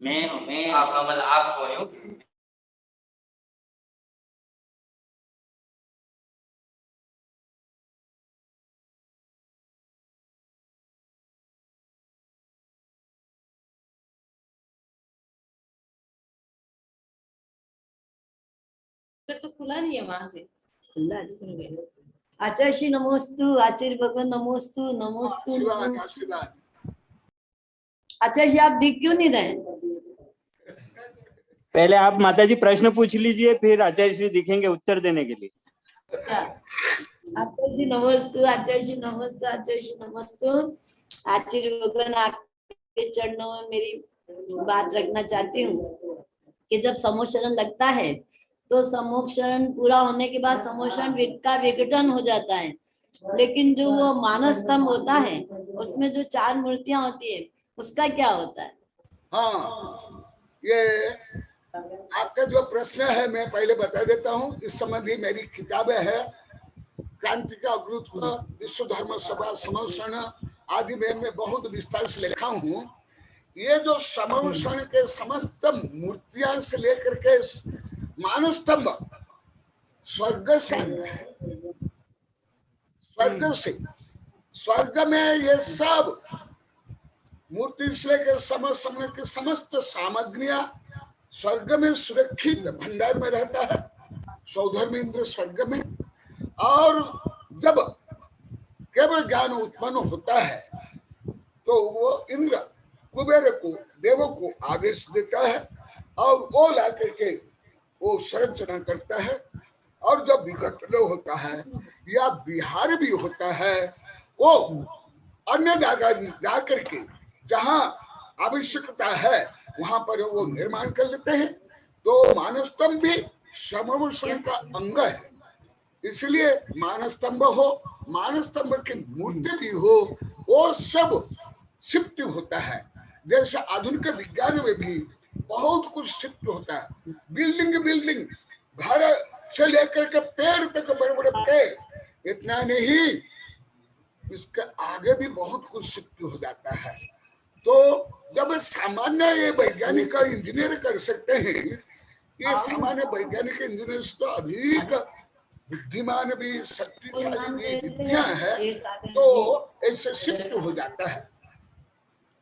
मैं आप मतलब आप कौन हो? तो खुला नहीं है, वहां से खुला नहीं। आचार्य श्री नमोस्तु, आचार्य भगवान नमोस्तु, नमोस्तु, नमोस्तु। आचार्य जी आप दिख क्यों नहीं रहे? पहले आप माता जी प्रश्न पूछ लीजिए, फिर आचार्य श्री दिखेंगे उत्तर देने के लिए। आचार्य जी नमोस्तु, आचार्य जी नमोस्तु, आचार्य जी नमोस्तु। आचार्य भगवान आपके चरणों में मेरी बात रखना चाहती हूँ कि जब समोशरण लगता है तो समोक्षण पूरा होने के बाद समोक्षण का विघटन हो जाता है, लेकिन जो वो मानस स्तंभ होता है उसमें जो 4 मूर्तियां होती है उसका क्या होता है? हाँ, ये आपका जो प्रश्न है मैं पहले बता देता हूँ। इस संबंधी मेरी किताबें है, क्रांति का गुरुत्व, विश्व धर्म सभा, समोषण आदि में मैं बहुत विस्तार से लिखा हूँ। ये जो समोषण के समस्त मूर्तियां से लेकर के मानस स्तंभ स्वर्ग से है। स्वर्ग में ये सब मूर्ति से लेकर समोषण की समस्त सामग्रियां स्वर्ग में सुरक्षित भंडार में रहता है, सौधर्म इंद्र स्वर्ग में। और जब केवल ज्ञान उत्पन्न होता है तो वो इंद्र कुबेर को, देवों को आदेश देता है और वो ला करके वो संरचना करता है। और जब विघटन होता है या विहार भी होता है, वो अन्य जगह जा करके जहाँ आवश्यकता है वहां पर वो निर्माण कर लेते हैं। तो मानस्तंभ भी समवसन का अंग है, इसलिए मानस्तंभ हो, मानस्तंभ की मूर्ति भी हो, वो सब शिफ्ट होता है। जैसे आधुनिक विज्ञान में भी बहुत कुछ शिफ्ट होता है। बिल्डिंग घर से लेकर के पेड़ तक, बड़े बड़े पेड़, इतना नहीं, इसके आगे भी बहुत कुछ शिफ्ट हो जाता है। तो जब सामान्य ये वैज्ञानिक और इंजीनियर कर सकते हैं, ये सामान्य वैज्ञानिक इंजीनियर तो अधिक बुद्धिमान भी, शक्तिशाली भी विद्या है, तो ऐसे शिफ्ट हो जाता है।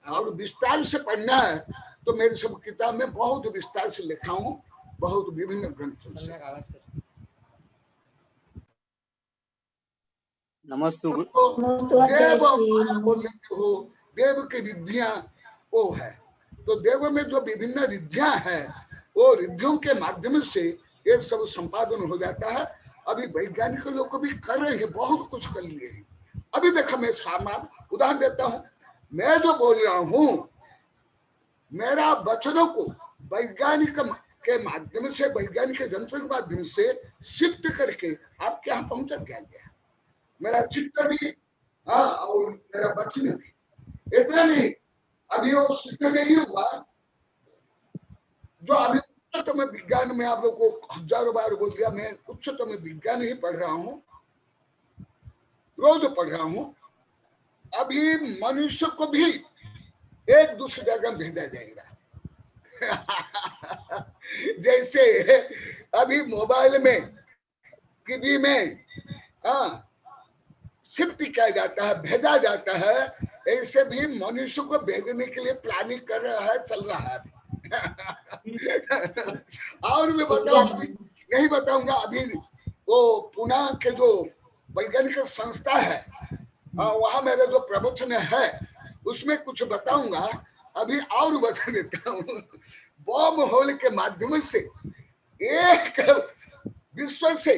और विस्तार से पढ़ना है तो मेरी सब किताब में बहुत विस्तार से लिखा हूँ, बहुत विभिन्न ग्रंथों से। नमस्ते। देव बोल लेते हो, देव की रिद्धियां वो है। तो देव में जो विभिन्न रिद्धियां है, वो रिद्धियों के माध्यम से ये सब संपादन हो जाता है। अभी वैज्ञानिक लोग भी कर रहे हैं, बहुत कुछ कर लिए हैं। अभी देखो, मैं सामान उदाहरण देता हूँ। मैं जो बोल रहा हूँ, मेरा वचनों को वैज्ञानिक के माध्यम से, वैज्ञानिक यंत्र के माध्यम से शिफ्ट करके आपके यहाँ पहुंचा दिया गया। मेरा चित्र भी और मेरा वचन भी। इतना नहीं, अभी वो सिद्ध नहीं हुआ जो अभी उच्चतम विज्ञान में आप लोग को हजारों बार बोल दिया, मैं उच्चतम विज्ञान ही पढ़ रहा हूँ, रोज पढ़ रहा हूँ। अभी मनुष्य को भी एक दूसरी जगह भेजा जाएगा। जैसे अभी मोबाइल में, टीवी में शिफ्ट किया जाता है, भेजा जाता है, ऐसे भी मनुष्य को भेजने के लिए प्लानिंग कर रहा है, चल रहा है। और मैं बताऊंगा, नहीं बताऊंगा, अभी वो पुणे के जो वैज्ञानिक संस्था है, वहां मेरा जो प्रवचन है उसमें कुछ बताऊंगा। अभी और बता देता हूँ। बॉम्ब होल के माध्यम से एक विश्व से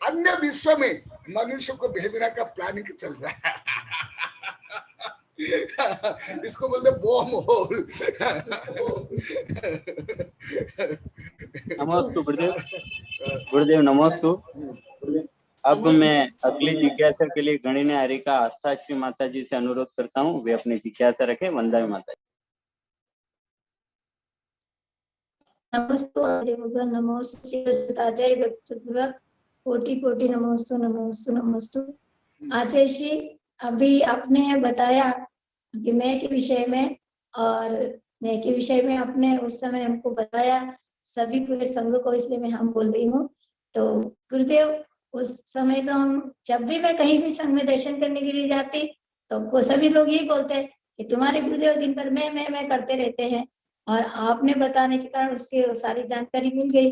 अन्य विश्व में मनुष्य को भेजने का प्लानिंग चल रहा है। इसको बोलते बॉम्ब होल। नमस्ते गुरुदेव। गुरुदेव नमस्ते। अब मैं अगली जिज्ञासा के लिए गणिन्य हरिका आस्था श्री माता जी से अनुरोध करता हूँ, वे अपनी जिज्ञासा रखें। वंदना माता जी। नमस्तु हरे भगवान, नमोस्तु आचार्य भक्त कोटि कोटि नमोस्तु नमोस्तु नमोस्तु। आचार्य श्री, अभी आपने बताया कि मैं के विषय में, और मैं के विषय में आपने उस समय हमको बताया सभी पूरे संघ को, इसलिए मैं हम बोल रही हूँ। तो गुरुदेव, उस समय तो हम जब भी मैं कहीं भी संघ में दर्शन करने के लिए जाती तो सभी लोग यही बोलते हैं कि तुम्हारे गुरुदेव दिन भर मैं करते रहते हैं, और आपने बताने के कारण उसकी सारी जानकारी मिल गई।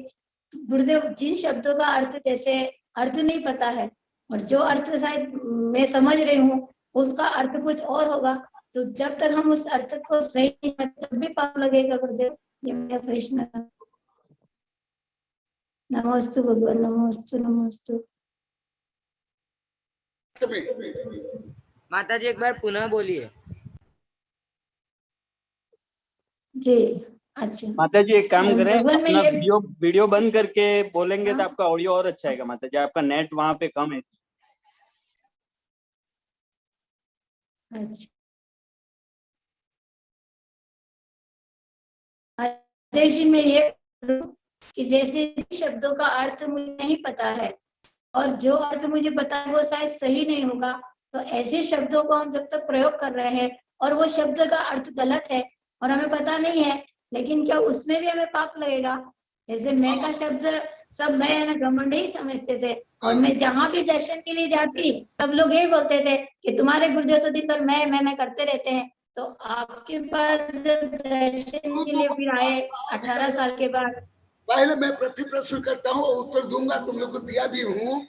गुरुदेव, जिन शब्दों का अर्थ जैसे अर्थ नहीं पता है, और जो अर्थ शायद मैं समझ रही हूँ उसका अर्थ कुछ और होगा, तो जब तक हम उस अर्थ को सही तब भी पाप लगेगा। गुरुदेव, ये मेरा प्रश्न था। नमोस्तु भगवान, नमोस्तु नमोस्तु। माता जी एक बार पुनः बोलिए। जी अच्छा। माता जी एक काम करें, भगवान में अपना ये वीडियो बंद करके बोलेंगे तो आपका ऑडियो और अच्छा आएगा। माता जी, आपका नेट वहां पे कम है। अच्छा, जैसे मैं ये कि जैसे शब्दों का अर्थ मुझे नहीं पता है, और जो अर्थ मुझे पता है वो शायद सही नहीं होगा, तो ऐसे शब्दों को हम जब तक प्रयोग कर रहे हैं और वो शब्द का अर्थ गलत है और हमें पता नहीं है, लेकिन क्या उसमें भी हमें पाप लगेगा? जैसे मैं का शब्द सब मैं है ना घमंड ही समझते थे, और मैं जहाँ भी दर्शन के लिए जाती सब लोग यही बोलते थे कि तुम्हारे गुरुदेव तो दिन भर मैं करते रहते हैं। तो आपके पास जब दर्शन के लिए फिर आए 18 साल के बाद, पहले मैं प्रति प्रश्न करता हूँ, उत्तर दूंगा, तुम लोग को दिया भी हूँ।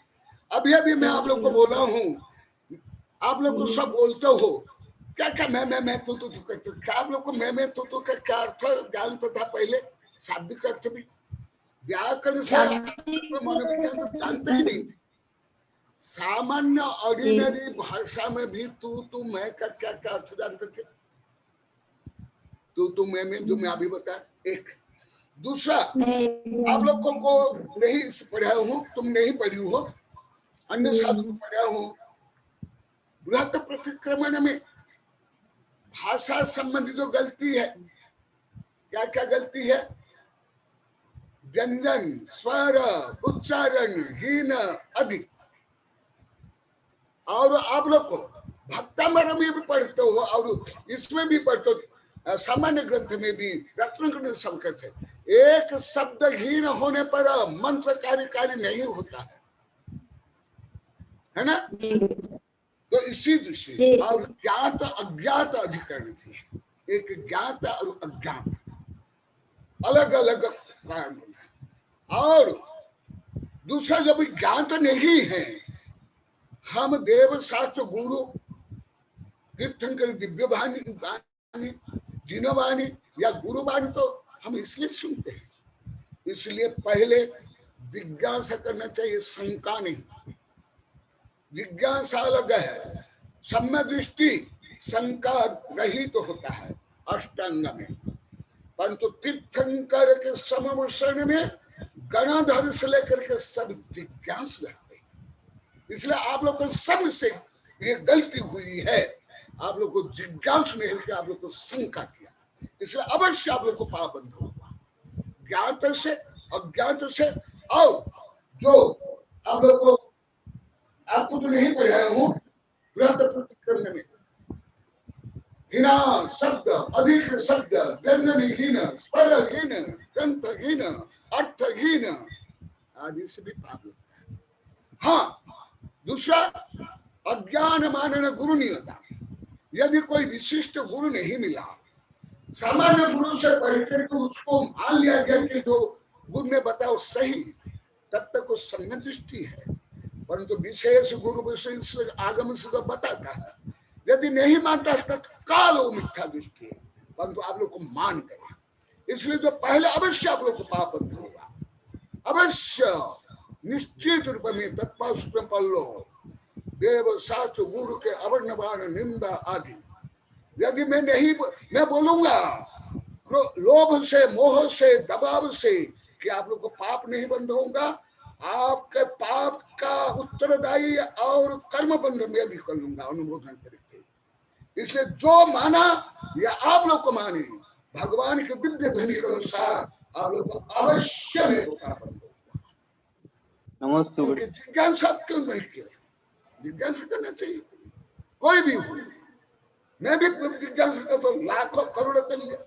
अभी अभी मैं आप लोग को बोला हूँ, आप लोग को सब बोलते हो क्या क्या मैं तो करते हो। क्या आप लोग को मैं तो का क्या अर्थ ज्ञान तो था पहले, शाब्दिक अर्थ भी, व्याकरण से मनोविज्ञान तो जानते ही नहीं। सामान्य ऑर्डिनरी भाषा में भी तू मैं का क्या क्या अर्थ जानते थे? तू मैं जो मैं अभी बताया। एक दूसरा, आप लोग को नहीं पढ़ा हूँ, तुम नहीं पढ़ी हो, अन्य साधु को पढ़ा हूँ। बृहत प्रतिक्रमण में भाषा संबंधी जो गलती है, क्या क्या गलती है? व्यंजन, स्वर, उच्चारण हीन अधिक। और आप लोग को भक्तामर में भी पढ़ते हो और इसमें भी पढ़ते हो, सामान्य ग्रंथ में भी, रत्न ग्रंथ सबके थे। एक शब्द हीन होने पर मंत्र कार्यकारी नहीं होता है ना? तो इसी दृष्टि और ज्ञात अज्ञात अधिकरण भी है। एक ज्ञात और अज्ञात अलग अलग कारण है। और दूसरा, जब ज्ञात नहीं है, हम देव शास्त्र गुरु तीर्थंकर दिव्य वाणी जिनवाणी या गुरुवाणी तो हम इसलिए सुनते हैं, इसलिए पहले जिज्ञासा करना चाहिए, शंका नहीं। जिज्ञासा अलग है, सम्य दृष्टि शंका रहित तो होता है अष्टांग में, परंतु तीर्थंकर के समवसन में गणाधर से लेकर के सब जिज्ञास रहते हैं। इसलिए आप लोग को सब से ये गलती हुई है, आप लोग को जिज्ञास नहीं है, आप लोग को शंका किया, इसलिए अवश्य आप लोग को पाप बंद होगा, ज्ञात से अज्ञात से। और जो आप लोग को, आपको तो नहीं पढ़ाया हूँ, बृहत प्रतिक्रमण में हीना शब्द, अधिक शब्द, व्यंजनहीन, स्वरहीन, ग्रंथहीन, अर्थहीन आदि से भी पाप लगता है। हाँ, दूसरा, अज्ञान मानन गुरु नहीं होता। यदि कोई विशिष्ट गुरु नहीं मिला, सामान्य गुरु से पढ़कर के उसको मान लिया गया कि जो गुरु ने बताया सही, तब तक वो सम्य दृष्टि है। परंतु विशेष गुरु विशेष आगम से जो बताता है, यदि नहीं मानता है तो काल वो मिथ्या दृष्टि है। परंतु आप लोग को मान गए, इसलिए जो पहले अवश्य आप लोग को पाप बंद होगा, अवश्य निश्चित रूप में तत्पर पल्लो देव शास्त्र गुरु के अवर्णवान निंदा आदि। यदि मैं बोलूंगा लोभ से, मोह से, दबाव से कि आप लोग को पाप नहीं बंद होगा, आपके पाप का उत्तरदायी और कर्म बंध में भी कर लूंगा, अनुमोदन करके। इसलिए जो माना या आप लोग को माने, भगवान के दिव्य ध्वनि के अनुसार आप लोग को अवश्य में पाप बंद होगा। नमस्ते। जिज्ञासा क्यों नहीं किया? जिज्ञासा करना चाहिए, कोई भी हो। मैं भी जिज्ञासा करता हूँ, लाखों करोड़ों कर लिया,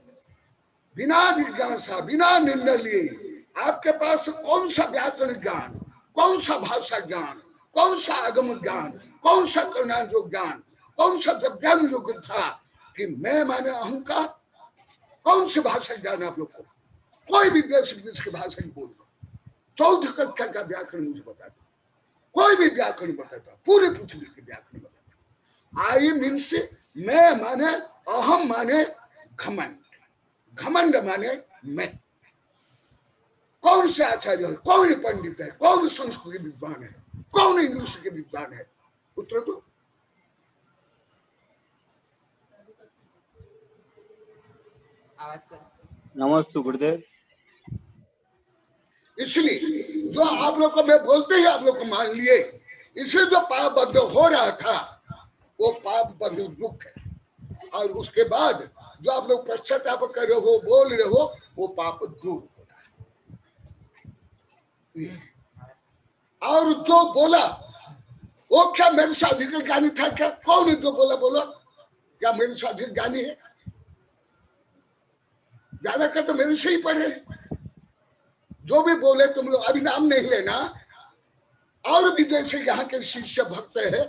बिना जिज्ञासा, बिना निर्णय लिए। आपके पास कौन सा व्याकरण ज्ञान, कौन सा भाषा ज्ञान, कौन सा आगम ज्ञान, कौन सा करुणा जो ज्ञान, कौन सा ज्ञान योग था कि मैं माने अहंकार? कौन सी भाषा ज्ञान आप लोग को? कोई भी देश विदेश की भाषा बोल दो, 14 कक्षा का व्याकरण मुझे बताता, कोई भी व्याकरण बताता, पूरी पृथ्वी के व्याकरण बताता। आई मीन्स मैं माने, अहम माने घमंड, घमंड माने मैं। कौन से आचार्य है, कौन पंडित है, कौन संस्कृत विद्वान है, कौन इंग्लिश के विद्वान है? उत्तर दो। नमस्ते गुरुदेव। इसलिए जो आप लोग को मैं बोलते ही आप लोग को मान लिए, इसलिए जो पाप बंद हो रहा था वो पाप बंद रुक है। और उसके बाद जो आप लोग पश्चाताप कर रहे हो, बोल रहे हो, वो पाप दूर हो रहा है। और जो बोला वो क्या मेरे से अधिक ज्ञानी था क्या? कौन है जो बोला? बोलो, क्या मेरे से अधिक ज्ञानी है? ज्यादा कर तो मेरे से ही पढ़े। जो भी बोले तुम लोग अभी नाम नहीं लेना। और भी जैसे यहाँ के शिष्य भक्त है,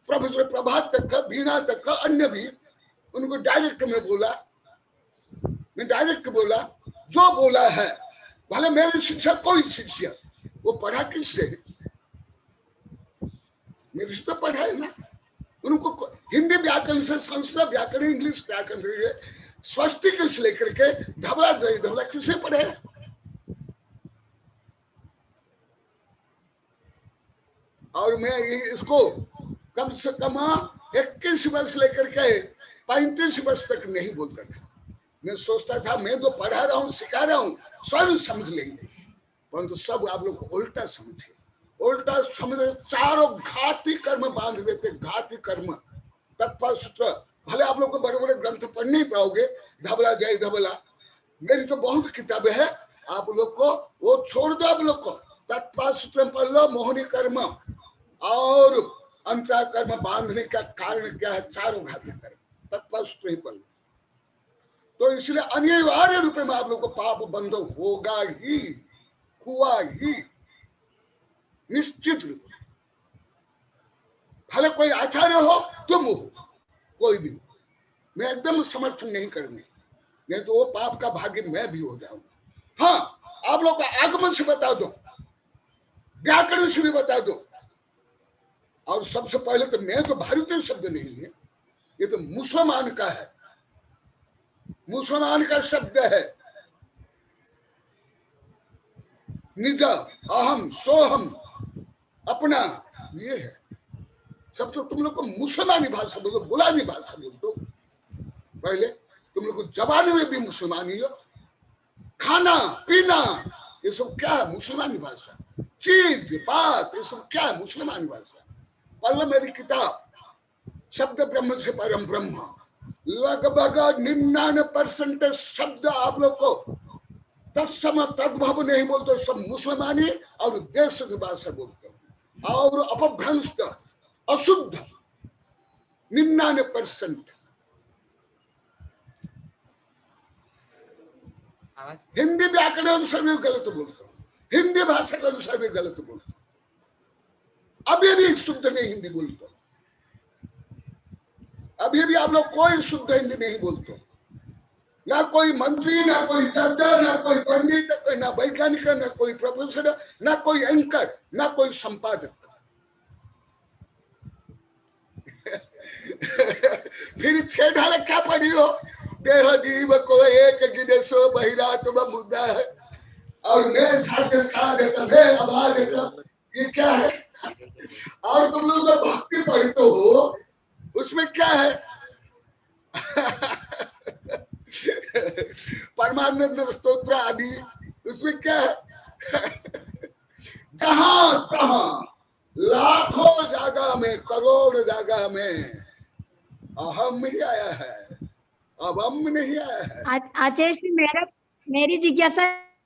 प्रोफेसर प्रभात तक का, बीना तक का, अन्य भी, उनको डायरेक्ट में बोला, मैं डायरेक्ट बोला, जो बोला है भले मेरे शिष्य कोई शिष्य, वो पढ़ा किससे? मेरे से तो पढ़ा है ना। उनको हिंदी व्याकरण से संस्कृत व्याकरण, इंग्लिश व्याकरण से स्वस्तिक से लेकर के धबला जय धबला किसने पढ़े? और मैं इसको कम से कम 21 वर्ष लेकर के 35 वर्ष तक नहीं बोलता था। मैं सोचता था मैं तो पढ़ा रहा हूँ, सिखा रहा हूँ, स्वयं समझ लेंगे, परंतु सब आप लोग उल्टा समझे, उल्टा समझे। चारों घाती कर्म बांध देते, घाती कर्म। तत्पर सूत्र भले आप लोग को बड़े बड़े ग्रंथ पढ़ नहीं पाओगे, धबला जय धबला, मेरी तो बहुत किताबें है, आप लोग को वो छोड़ दो। आप लोग को तत्पर सूत्र पढ़ लो, मोहिनी कर्म और अंतरा कर्म बांधने का कारण क्या है, चारों घाती कर्म, तत्पर सूत्र ही पढ़ लो। तो इसलिए अनिवार्य रूप में आप लोग को पाप बंध होगा ही, हुआ ही, निश्चित रूप। भले कोई आचार्य हो, तुम हो, कोई भी हो, मैं एकदम समर्थन नहीं करूंगा, नहीं तो वो पाप का भागी मैं भी हो जाऊंगा। हाँ, आप लोग को आगमन से बता दो, व्याकरण से भी बता दो। और सबसे पहले तो मैं तो भारतीय शब्द नहीं है, ये तो मुसलमान का है, मुसलमान का शब्द है। निज अहम सोहम अपना, ये है। सबसे तुम लोग को मुसलमानी भाषा बोलो, गुलामी भाषा बोल दो। पहले तुम लोग को जबान में भी मुसलमानी हो, खाना पीना ये सब क्या है, मुसलमानी भाषा। चीज बात ये सब क्या है, मुसलमानी भाषा। पढ़ लो मेरी किताब शब्द ब्रह्म से परम ब्रह्म, लगभग 99% शब्द आप लोग को तत्सम तद्भव नहीं बोलते, सब मुसलमानी और देश भाषा बोलते, और अपभ्रंश अशुद्ध 99%। हिंदी व्याकरण अनुसार भी गलत बोलते हो, हिंदी भाषा के अनुसार भी गलत बोलते हो, अभी भी शुद्ध नहीं हिंदी बोलते, अभी भी आप लोग कोई शुद्ध हिंदी नहीं बोलते, ना कोई मंत्री, ना कोई जज, ना कोई पंडित, ना वैज्ञानिक, ना कोई प्रोफेसर, ना कोई एंकर, ना कोई संपादक। फिर 6 ढाल क्या पढ़ी हो, देह जीव को एक गिने सो बहिरा तुम मुद्दा है, और मैं साथ साथ तबे आवाज, ये क्या है? और तुम लोग भक्ति पढ़ते हो, उसमें क्या है? परमानंद स्तोत्र आदि, उसमें क्या है? जहां तहां लाखों जगह में, करोड़ जगह में अहम ही आया है, अब हम नहीं आया है। आचार्य जी, मेरी जिज्ञासा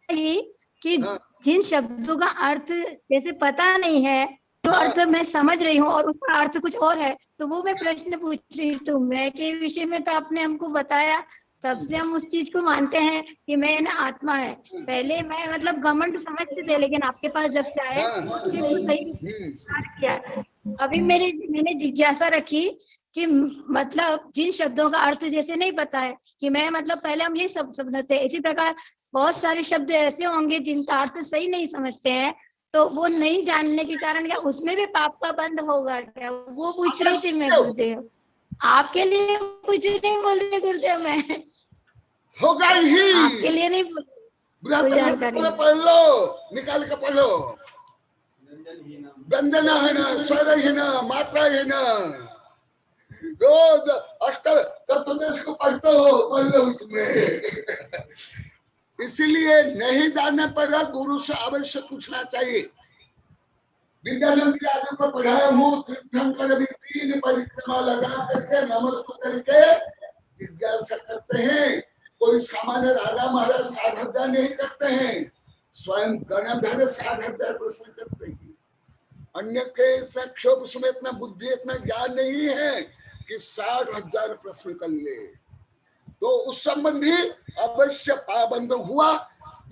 ये कि जिन शब्दों का अर्थ जैसे पता नहीं है, तो अर्थ मैं समझ रही हूँ और उसका अर्थ कुछ और है, तो वो मैं प्रश्न पूछ रही हूँ। मैं के विषय में तो आपने हमको बताया, तब से हम उस चीज को मानते हैं कि मैं ना आत्मा है। पहले मैं मतलब घमंड समझते थे, लेकिन आपके पास जब से आए तो सही किया। अभी मैंने जिज्ञासा रखी कि मतलब जिन शब्दों का अर्थ जैसे नहीं पता है, कि मैं मतलब पहले हम ये सब समझते, इसी प्रकार बहुत सारे शब्द ऐसे होंगे जिनका अर्थ सही नहीं समझते हैं, तो वो नहीं जानने के कारण क्या उसमें भी पाप का बंद होगा क्या, वो पूछ रही थी मैं गुरुदेव। आपके लिए कुछ नहीं बोल रही गुरुदेव, मैं होगा ही, आपके लिए नहीं बोल रही। पढ़ लो, निकाल के पढ़ो, व्यंजना है ना, स्वर है ना, मात्रा है ना, रोज अष्ट चतुर्दश को पढ़ते हो, पढ़ लो उसमें। इसीलिए नहीं जानने पर गुरु से अवश्य पूछना चाहिए। विद्यानंद जी आदि को पढ़ाया हूँ, तीर्थंकर भी 3 परिक्रमा लगा करके नमस्कार करके जिज्ञासा करते हैं। कोई सामान्य राजा महाराज 60,000 नहीं करते हैं, स्वयं गणधर 60,000 प्रश्न करते हैं। अन्य के इतना क्षोभ में इतना बुद्धि, इतना ज्ञान नहीं है कि 60,000 प्रश्न कर ले, तो उस संबंधी अवश्य पाबंद हुआ।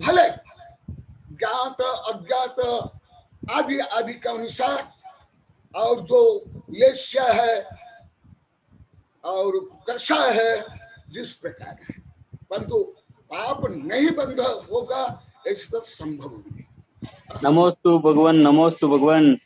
भले ज्ञात अज्ञात आदि आदि के अनुसार, और जो लेश्य है और कर्षा है जिस प्रकार है, परंतु पाप नहीं बंध होगा ऐसा तो संभव नहीं। नमोस्तु भगवान, नमोस्तु भगवान।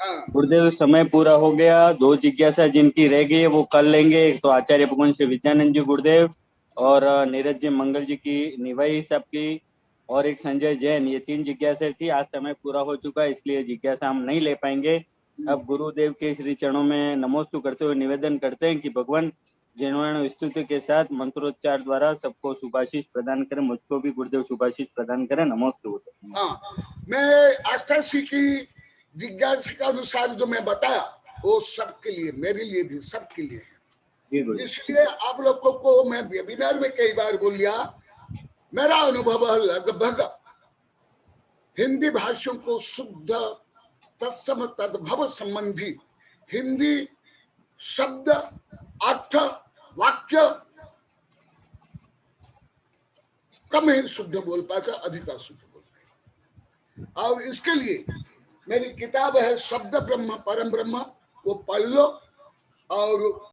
हाँ गुरुदेव समय पूरा हो गया। 2 जिज्ञासा जिनकी रह गई है वो कर लेंगे। एक तो आचार्य भगवान श्री विद्यानंद जी गुरुदेव और नीरज जी मंगल जी की निभाई सबकी, और एक संजय जैन, ये 3 जिज्ञासा थी। आज समय पूरा हो चुका है, इसलिए जिज्ञासा हम नहीं ले पाएंगे। अब गुरुदेव के श्री चरणों में नमोस्तु करते हुए निवेदन करते हैं कि भगवान जिन्होंने स्तुति के साथ मंत्रोच्चार द्वारा सबको शुभाशीष प्रदान करें, मुझको भी गुरुदेव शुभाशीष प्रदान करें। नमोस्तु। हाँ, मैं आस्था श्री की जिज्ञासा के अनुसार जो मैं बताया वो सबके लिए, मेरे लिए भी, सबके लिए है। इसलिए आप लोगों को मैं वेबिनार में कई बार बोल लिया, मेरा अनुभव लगभग हिंदी भाषियों को शुद्ध तत्सम तद्भव संबंधी हिंदी शब्द, अर्थ, वाक्य कम ही शुद्ध बोल पाते, अधिक शुद्ध बोल पाते। और इसके लिए मेरी किताब है शब्द ब्रह्म परम ब्रह्म, वो पढ़ लो और